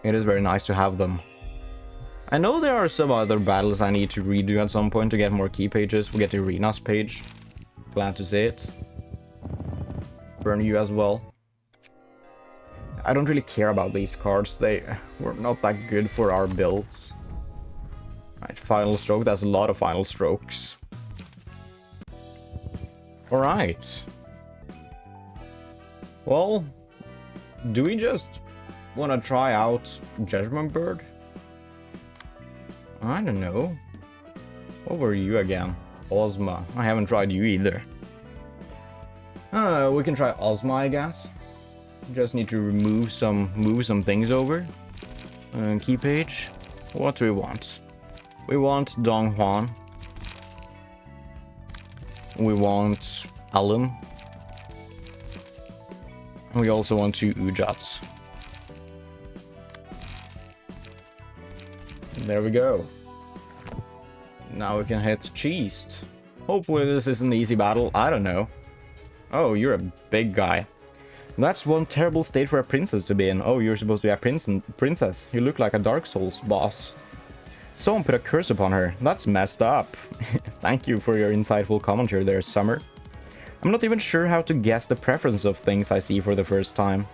It is very nice to have them. I know there are some other battles I need to redo at some point to get more key pages. We get the arenas page. Glad to see it. Burn you as well. I don't really care about these cards. They were not that good for our builds. Right, final stroke. That's a lot of final strokes. Alright. Well, do we just want to try out Judgment Bird? I don't know. What were you again? Ozma. I haven't tried you either. We can try Ozma, I guess. Just need to move some things over. Key page. What do we want? We want Dong Huan. We want Alan. We also want 2 Ujats. There we go. Now we can hit Cheesed. Hopefully this is an easy battle. I don't know. Oh, you're a big guy. That's one terrible state for a princess to be in. Oh, you're supposed to be a princess. You look like a Dark Souls boss. Someone put a curse upon her. That's messed up. Thank you for your insightful commentary there, Summer. I'm not even sure how to guess the preference of things I see for the first time.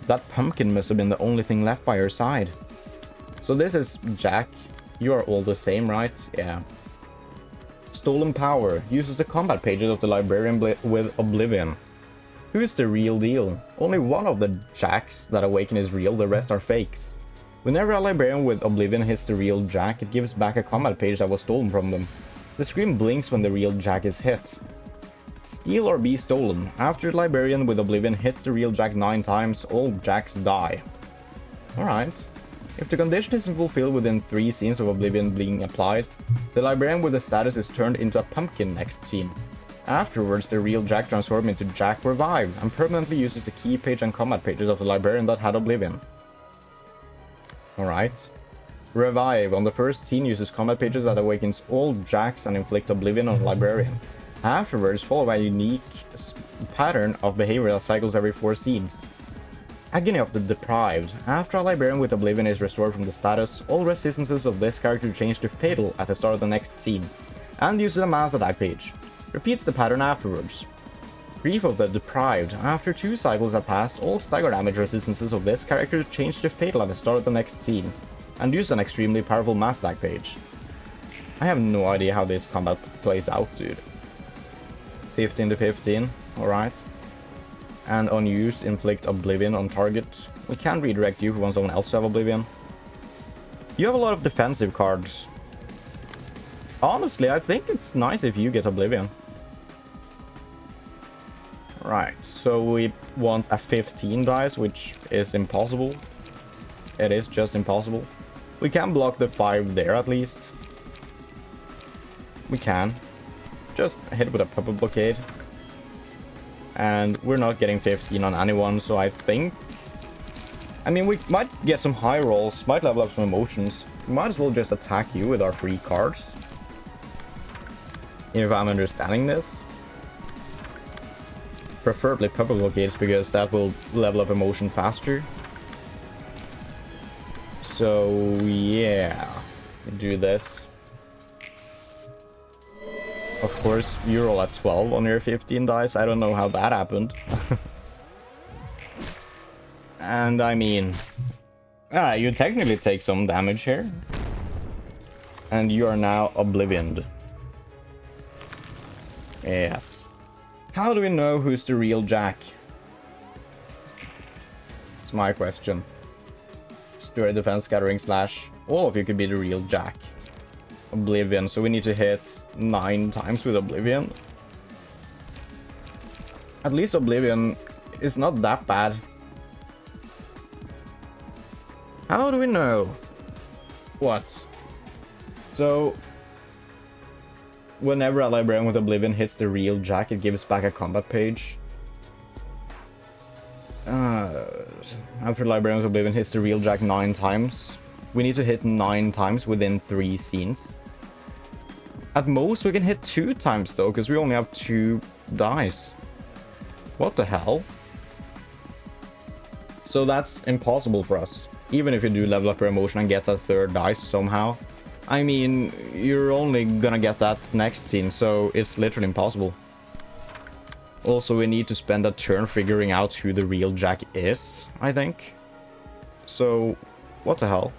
That pumpkin must have been the only thing left by her side. So this is Jack. You are all the same, right? Yeah. Stolen Power uses the combat pages of the librarian with Oblivion. Who is the real deal? Only one of the Jacks that awaken is real, the rest are fakes. Whenever a librarian with Oblivion hits the real Jack, it gives back a combat page that was stolen from them. The screen blinks when the real Jack is hit. Steal or be stolen. After the librarian with Oblivion hits the real Jack 9 times, all Jacks die. Alright. If the condition isn't fulfilled within 3 scenes of Oblivion being applied, the librarian with the status is turned into a pumpkin next scene. Afterwards, the real Jack transforms into Jack Revived and permanently uses the key page and combat pages of the librarian that had Oblivion. Alright. Revive on the first scene uses combat pages that awakens all Jacks and inflict Oblivion on the librarian. Afterwards, followed by a unique pattern of behavior that cycles every 4 scenes. Agony of the Deprived. After a librarian with Oblivion is restored from the status, all resistances of this character change to fatal at the start of the next scene, and uses a mass attack page. Repeats the pattern afterwards. Grief of the Deprived. After 2 cycles have passed, all stagger damage resistances of this character change to fatal at the start of the next scene, and use an extremely powerful mass attack page. I have no idea how this combat plays out, dude. 15 to 15, alright. And unused, inflict Oblivion on target. We can redirect you if we want someone else to have Oblivion. You have a lot of defensive cards. Honestly, I think it's nice if you get Oblivion. Right, so we want a 15 dice, which is impossible. It is just impossible. We can block the 5 there at least. We can. Just hit with a puppet blockade. And we're not getting 15 on anyone, so I think... I mean, we might get some high rolls, might level up some emotions. We might as well just attack you with our free cards. If I'm understanding this. Preferably puppet blockades, because that will level up emotion faster. So, yeah. Do this. Of course, you roll at 12 on your 15 dice. I don't know how that happened. And I mean... you technically take some damage here. And you are now Oblivioned. Yes. How do we know who's the real Jack? It's my question. Spirit Defense, Scattering Slash. All of you could be the real Jack. Oblivion, so we need to hit 9 times with Oblivion. At least Oblivion is not that bad. How do we know? What? So, whenever a librarian with Oblivion hits the real jack, it gives back a combat page. After librarian with Oblivion hits the real jack 9 times, we need to hit 9 times within 3 scenes. At most, we can hit 2 times though, because we only have 2 dice. What the hell? So that's impossible for us. Even if you do level up your emotion and get that 3rd dice somehow. I mean, you're only gonna get that next scene, so it's literally impossible. Also, we need to spend a turn figuring out who the real jack is, I think. So, what the hell?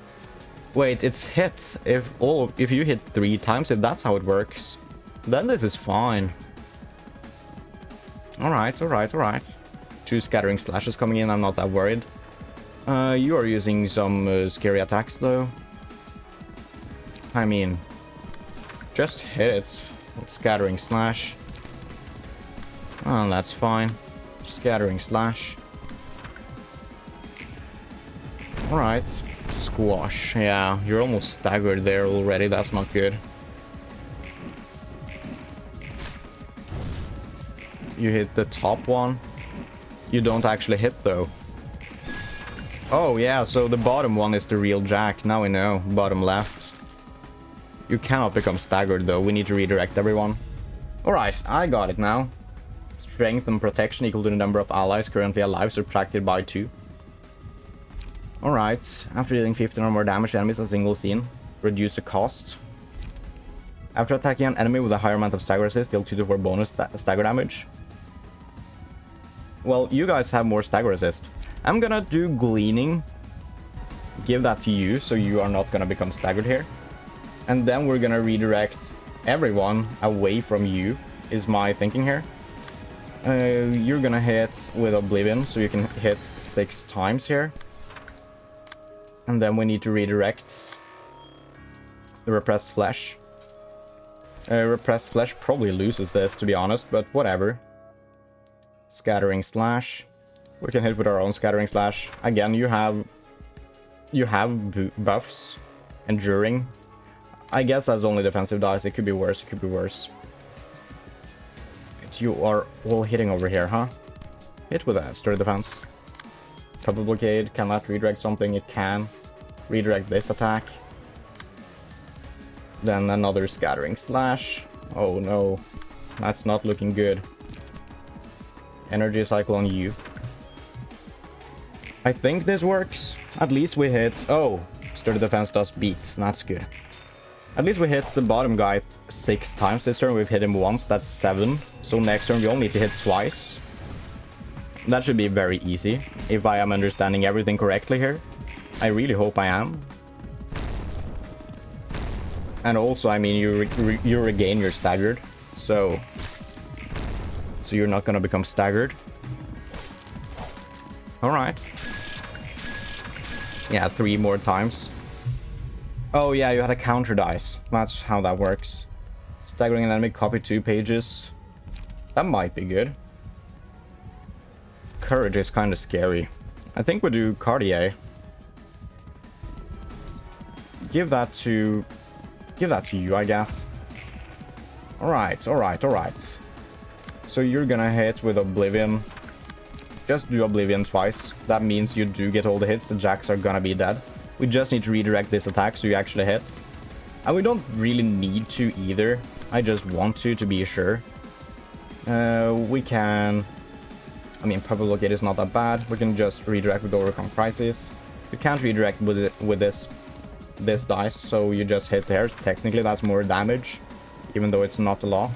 Wait, it's hit. If you hit 3 times, if that's how it works, then this is fine. Alright, alright, alright. 2 scattering slashes coming in, I'm not that worried. You are using some scary attacks though. I mean, just hit it with scattering slash. Oh, that's fine. Scattering slash. Alright. Squash. Yeah, you're almost staggered there already. That's not good. You hit the top one. You don't actually hit though. Oh yeah, so the bottom one is the real jack. Now we know. Bottom left. You cannot become staggered though. We need to redirect everyone. Alright, I got it now. Strength and protection equal to the number of allies currently alive, subtracted by 2. Alright, after dealing 15 or more damage to enemies in a single scene, reduce the cost. After attacking an enemy with a higher amount of stagger assist, deal 2 to 4 bonus stagger damage. Well, you guys have more stagger assist. I'm gonna do Gleaning. Give that to you, so you are not gonna become staggered here. And then we're gonna redirect everyone away from you, is my thinking here. You're gonna hit with Oblivion, so you can hit 6 times here. And then we need to redirect the Repressed Flesh. Repressed Flesh probably loses this, to be honest, but whatever. Scattering Slash. We can hit with our own Scattering Slash. Again, you have buffs. Enduring. I guess as only defensive dice, it could be worse, it could be worse. You are all hitting over here, huh? Hit with a sturdy defense. Couple blockade, can that redirect something? It can. Redirect this attack. Then another scattering slash. Oh no, that's not looking good. Energy cycle on you. I think this works. At least we hit... Oh, sturdy defense does beats. That's good. At least we hit the bottom guy 6 times this turn. We've hit him once. That's 7. So next turn we only need to hit twice. That should be very easy. If I am understanding everything correctly here. I really hope I am. And also, I mean, you regain your staggered. So you're not gonna become staggered. Alright. Yeah, 3 more times. Oh yeah, you had a counter dice. That's how that works. Staggering an enemy, copy 2 pages. That might be good. Courage is kind of scary. I think we do Cartier. Give that to you, I guess. Alright, alright, alright. So you're gonna hit with Oblivion. Just do Oblivion twice. That means you do get all the hits. The jacks are gonna be dead. We just need to redirect this attack so you actually hit. And we don't really need to either. I just want to be sure. We can... I mean, Purple Blockade is not that bad. We can just redirect with Overcome Crisis. You can't redirect with this dice, so you just hit there. Technically, that's more damage, even though it's not a lot.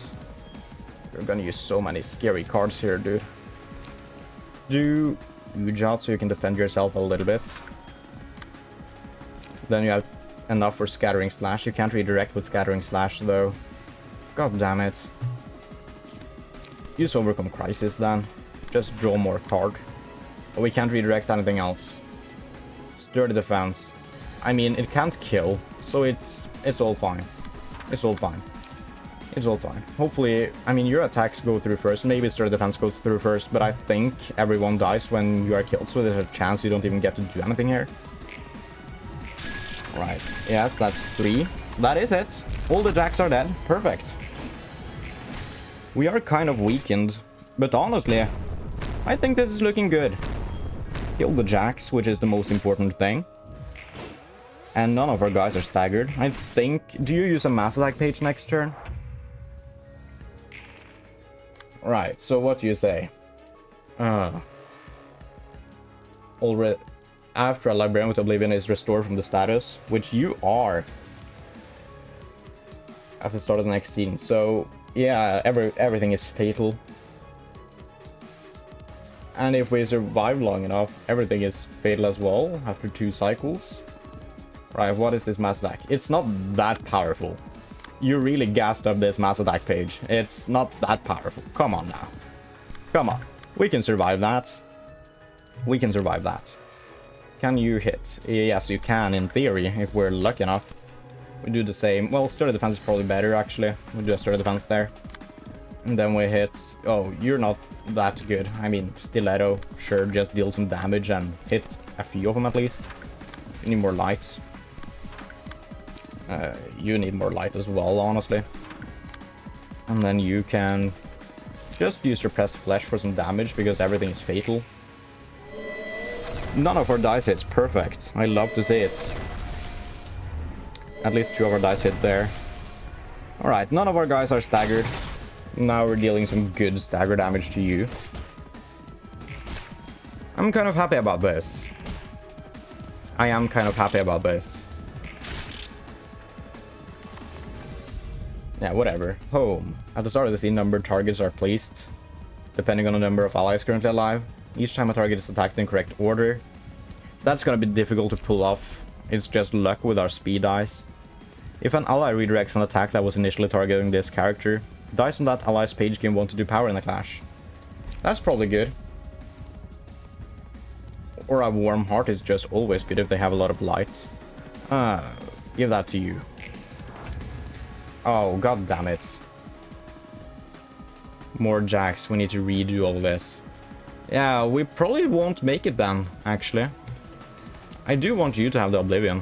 You're gonna use so many scary cards here, dude. Do Ujat so you can defend yourself a little bit. Then you have enough for Scattering Slash. You can't redirect with Scattering Slash, though. God damn it. Use Overcome Crisis, then. Just draw more card. But we can't redirect anything else. Sturdy Defense. I mean, it can't kill, so it's all fine. It's all fine. It's all fine. Hopefully, I mean, your attacks go through first. Maybe Sturdy Defense goes through first, but I think everyone dies when you are killed, so there's a chance you don't even get to do anything here. Right. Yes, that's 3. That is it. All the jacks are dead. Perfect. We are kind of weakened, but honestly, I think this is looking good. Kill the jacks, which is the most important thing. And none of our guys are staggered. I think... Do you use a mass attack page next turn? Right, so what do you say? Already, after a Librarian with Oblivion is restored from the status, which you are at the start of the next scene. So, yeah, everything is fatal. And if we survive long enough, everything is fatal as well after 2 cycles. Right, what is this mass attack? It's not that powerful. You really gassed up this mass attack page. It's not that powerful. Come on now. Come on. We can survive that. We can survive that. Can you hit? Yes, you can in theory, if we're lucky enough. We do the same. Well, Sturdy Defense is probably better, actually. We do a Sturdy Defense there. And then we hit... Oh, you're not that good. I mean, Stiletto, sure, just deal some damage and hit a few of them at least. You need more light. You need more light as well, honestly. And then you can just use your pressed flesh for some damage, because everything is fatal. None of our dice hits. Perfect. I love to see it. At least 2 of our dice hit there. Alright, none of our guys are staggered. Now we're dealing some good stagger damage to you. I'm kind of happy about this. I am kind of happy about this. Yeah, whatever. Home. At the start of the scene, numbered targets are placed, depending on the number of allies currently alive. Each time a target is attacked in correct order. That's gonna be difficult to pull off. It's just luck with our speed dice. If an ally redirects an attack that was initially targeting this character, dice on that ally's page gain 1 to 2 power in the clash. That's probably good. Or a warm heart is just always good if they have a lot of light. Give that to you. Oh, god damn it. More jacks, we need to redo all this. Yeah, we probably won't make it then, actually. I do want you to have the Oblivion.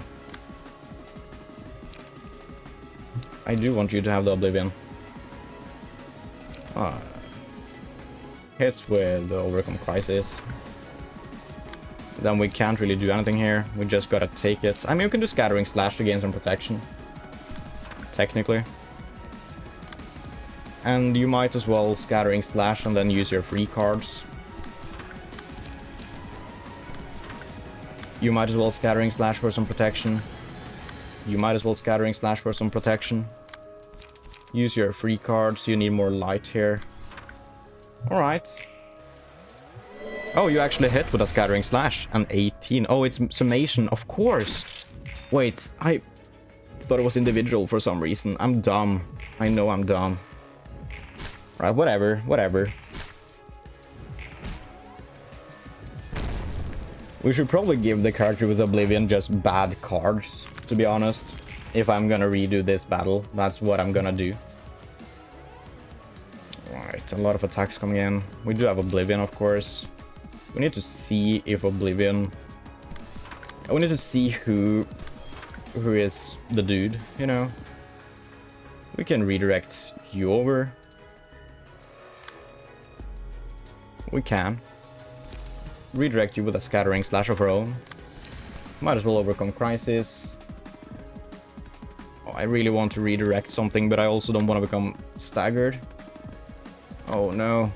I do want you to have the Oblivion. Hit with the Overcome Crisis. Then we can't really do anything here. We just gotta take it. I mean, we can do Scattering Slash to gain some protection. Technically. And you might as well Scattering Slash and then use your free cards. You might as well Scattering Slash for some protection. You might as well Scattering Slash for some protection. Use your free cards, you need more light here. Alright. Oh, you actually hit with a Scattering Slash. An 18. Oh, it's summation, of course. Wait, I thought it was individual for some reason. I'm dumb. I know I'm dumb. Right, whatever, whatever. We should probably give the character with Oblivion just bad cards, to be honest. If I'm gonna redo this battle, that's what I'm gonna do. Right, a lot of attacks coming in. We do have Oblivion, of course. We need to see if Oblivion... We need to see who is the dude, you know? We can redirect you over. We can. Redirect you with a Scattering Slash of our own. Might as well Overcome Crisis. Oh, I really want to redirect something, but I also don't want to become staggered. Oh no.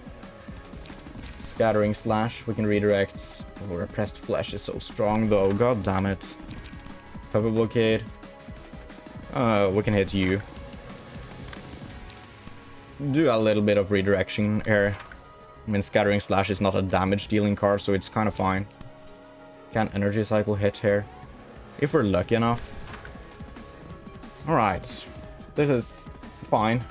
Scattering Slash, we can redirect. Oh, Repressed Flesh is so strong though, god damn it. Pepper Blockade. We can hit you. Do a little bit of redirection here. I mean, Scattering Slash is not a damage dealing card, so it's kind of fine. Can Energy Cycle hit here? If we're lucky enough. Alright. This is fine.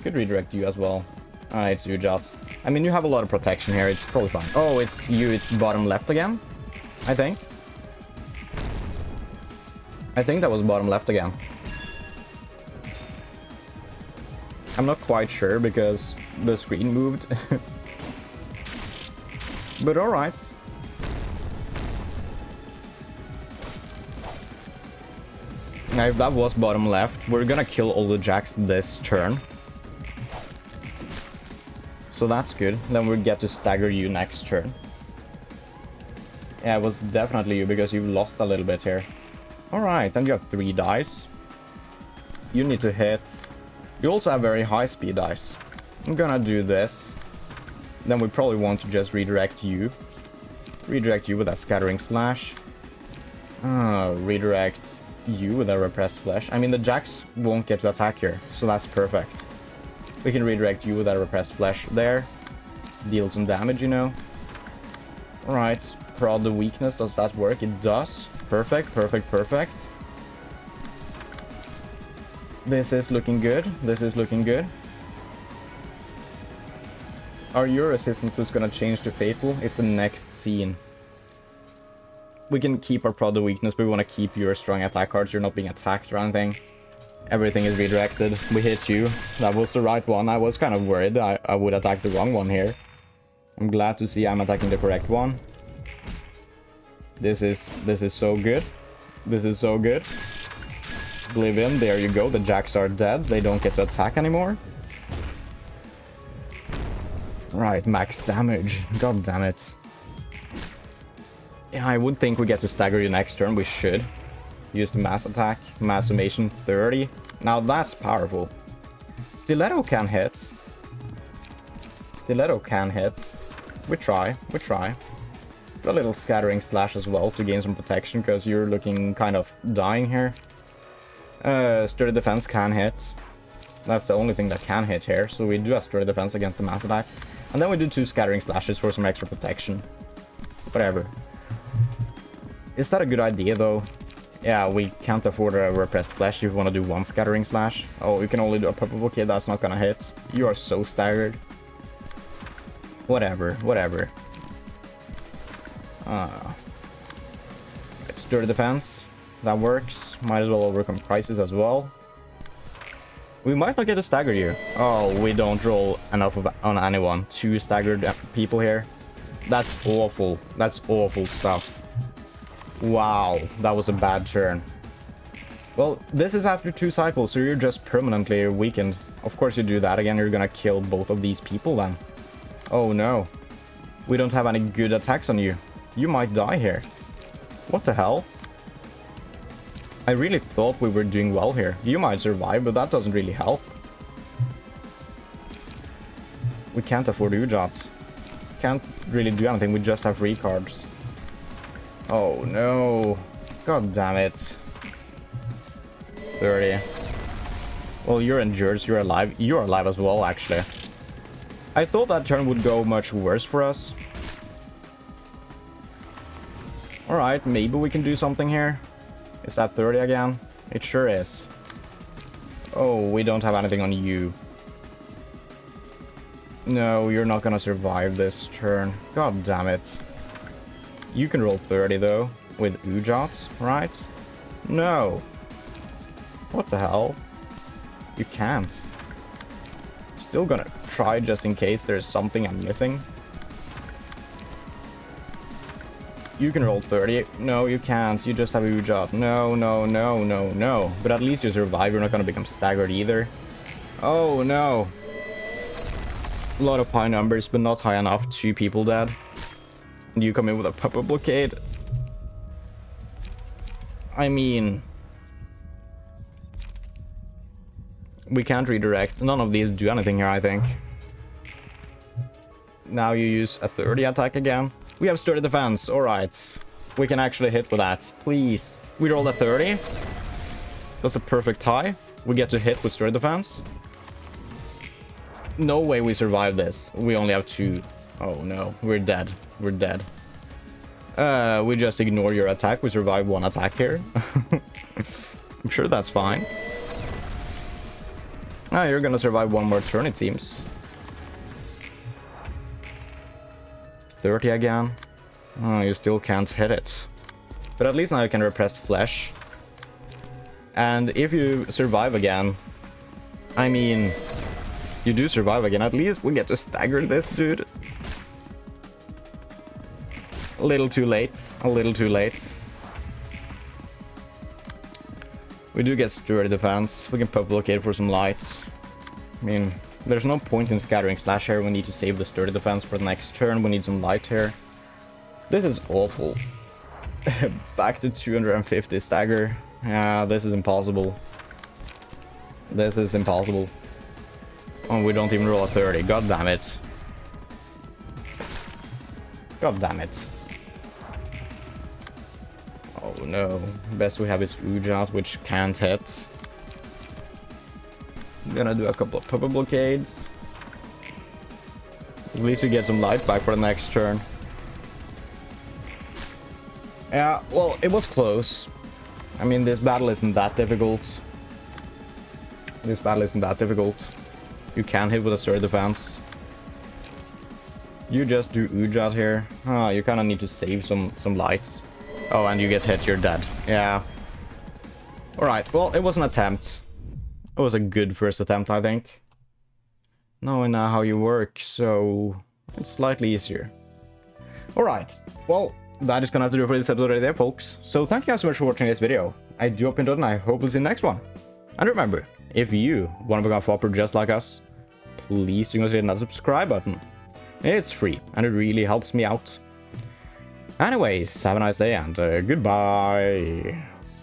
Could redirect you as well. It's you, Jot. I mean, you have a lot of protection here, it's probably fine. Oh, it's you, it's bottom left again? I think. I think that was bottom left again. I'm not quite sure because the screen moved. But alright. Now if that was bottom left, we're gonna kill all the jacks this turn. So that's good. Then we'll get to stagger you next turn. Yeah, it was definitely you because you lost a little bit here. Alright, and you have 3 dice. You need to hit. You also have very high speed dice. I'm gonna do this. Then we probably want to just redirect you. Redirect you with that scattering slash. Redirect you with a repressed flesh. I mean, the jacks won't get to attack here, so that's perfect. We can redirect you with that repressed flesh there. Deal some damage, you know. Alright, prod the weakness, does that work? It does. Perfect, perfect, perfect. This is looking good. This is looking good. Are your resistances gonna change to fatal? It's the next scene. We can keep our prod the weakness, but we want to keep your strong attack cards. You're not being attacked or anything. Everything is redirected. We hit you. That was the right one. I was kind of worried I would attack the wrong one here. I'm glad to see I'm attacking the correct one. This is so good. This is so good. Oblivion, there you go. The jacks are dead. They don't get to attack anymore. Right, max damage. God damn it. Yeah, I would think we get to stagger you next turn. We should. Use the mass attack. Mass summation 30. Now that's powerful. Stiletto can hit. Stiletto can hit. We try. We try. A little scattering slash as well to gain some protection because you're looking kind of dying here. Sturdy defense can hit. That's the only thing that can hit here. So we do a sturdy defense against the mass attack. And then we do 2 scattering slashes for some extra protection. Whatever. Is that a good idea though? Yeah, we can't afford a repressed flesh if we want to do 1 scattering slash. Oh, you can only do a purple blockade, that's not gonna hit. You are so staggered. Whatever, whatever. It's sturdy defense. That works. Might as well overcome crisis as well. We might not get to stagger you. Oh, we don't roll enough on anyone. 2 staggered people here. That's awful. That's awful stuff. Wow, that was a bad turn. Well, this is after 2 cycles, so you're just permanently weakened. Of course you do that again, you're gonna kill both of these people then. Oh no. We don't have any good attacks on you. You might die here. What the hell? I really thought we were doing well here. You might survive, but that doesn't really help. We can't afford Ujat. Can't really do anything, we just have free cards. Oh no. God damn it. 30. Well, you're injured, you're alive. You're alive as well, actually. I thought that turn would go much worse for us. Alright, maybe we can do something here. Is that 30 again? It sure is. Oh, we don't have anything on you. No, you're not gonna survive this turn. God damn it. You can roll 30 though, with Ujat, right? No. What the hell? You can't. Still gonna try just in case there's something I'm missing. You can roll 30. No, you can't. You just have Ujat. No, no, no, no, no. But at least you survive. You're not gonna become staggered either. Oh no. A lot of high numbers, but not high enough. 2 people dead. You come in with a purple blockade. I mean, we can't redirect. None of these do anything here, I think. Now you use a 30 attack again. We have sturdy defense. Alright. We can actually hit with that. Please. We rolled a 30. That's a perfect tie. We get to hit with sturdy defense. No way we survive this. We only have 2. Oh no, we're dead. We're dead. We just ignore your attack. We survive 1 attack here. I'm sure that's fine. Ah, you're gonna survive 1 more turn, it seems. 30 again. Oh, you still can't hit it. But at least now you can repress flesh. And if you survive again, I mean, You do survive again. At least we get to stagger this dude. A little too late. A little too late. We do get sturdy defense. We can pop blockade for some lights. I mean, there's no point in scattering slash here. We need to save the sturdy defense for the next turn. We need some light here. This is awful. Back to 250 stagger. Yeah, this is impossible. This is impossible. Oh, we don't even roll a 30. God damn it. God damn it. Oh no. Best we have is Ujat, which can't hit. I'm gonna do a couple of pupper blockades. At least we get some light back for the next turn. Yeah, well, it was close. I mean, this battle isn't that difficult. This battle isn't that difficult. You can hit with a sturdy defense. You just do Ujat here. Ah, you kind of need to save some lights. Oh, and you get hit, you're dead. Yeah. Alright, well, it was an attempt. It was a good first attempt, I think. Knowing now how you work, so it's slightly easier. Alright, well, that is gonna have to do it for this episode right there, folks. So thank you guys so much for watching this video. I do hope you enjoyed, and I hope we'll see you in the next one. And remember, if you want to become a Fopper just like us, please do consider that subscribe button. It's free, and it really helps me out. Anyways, have a nice day, and goodbye.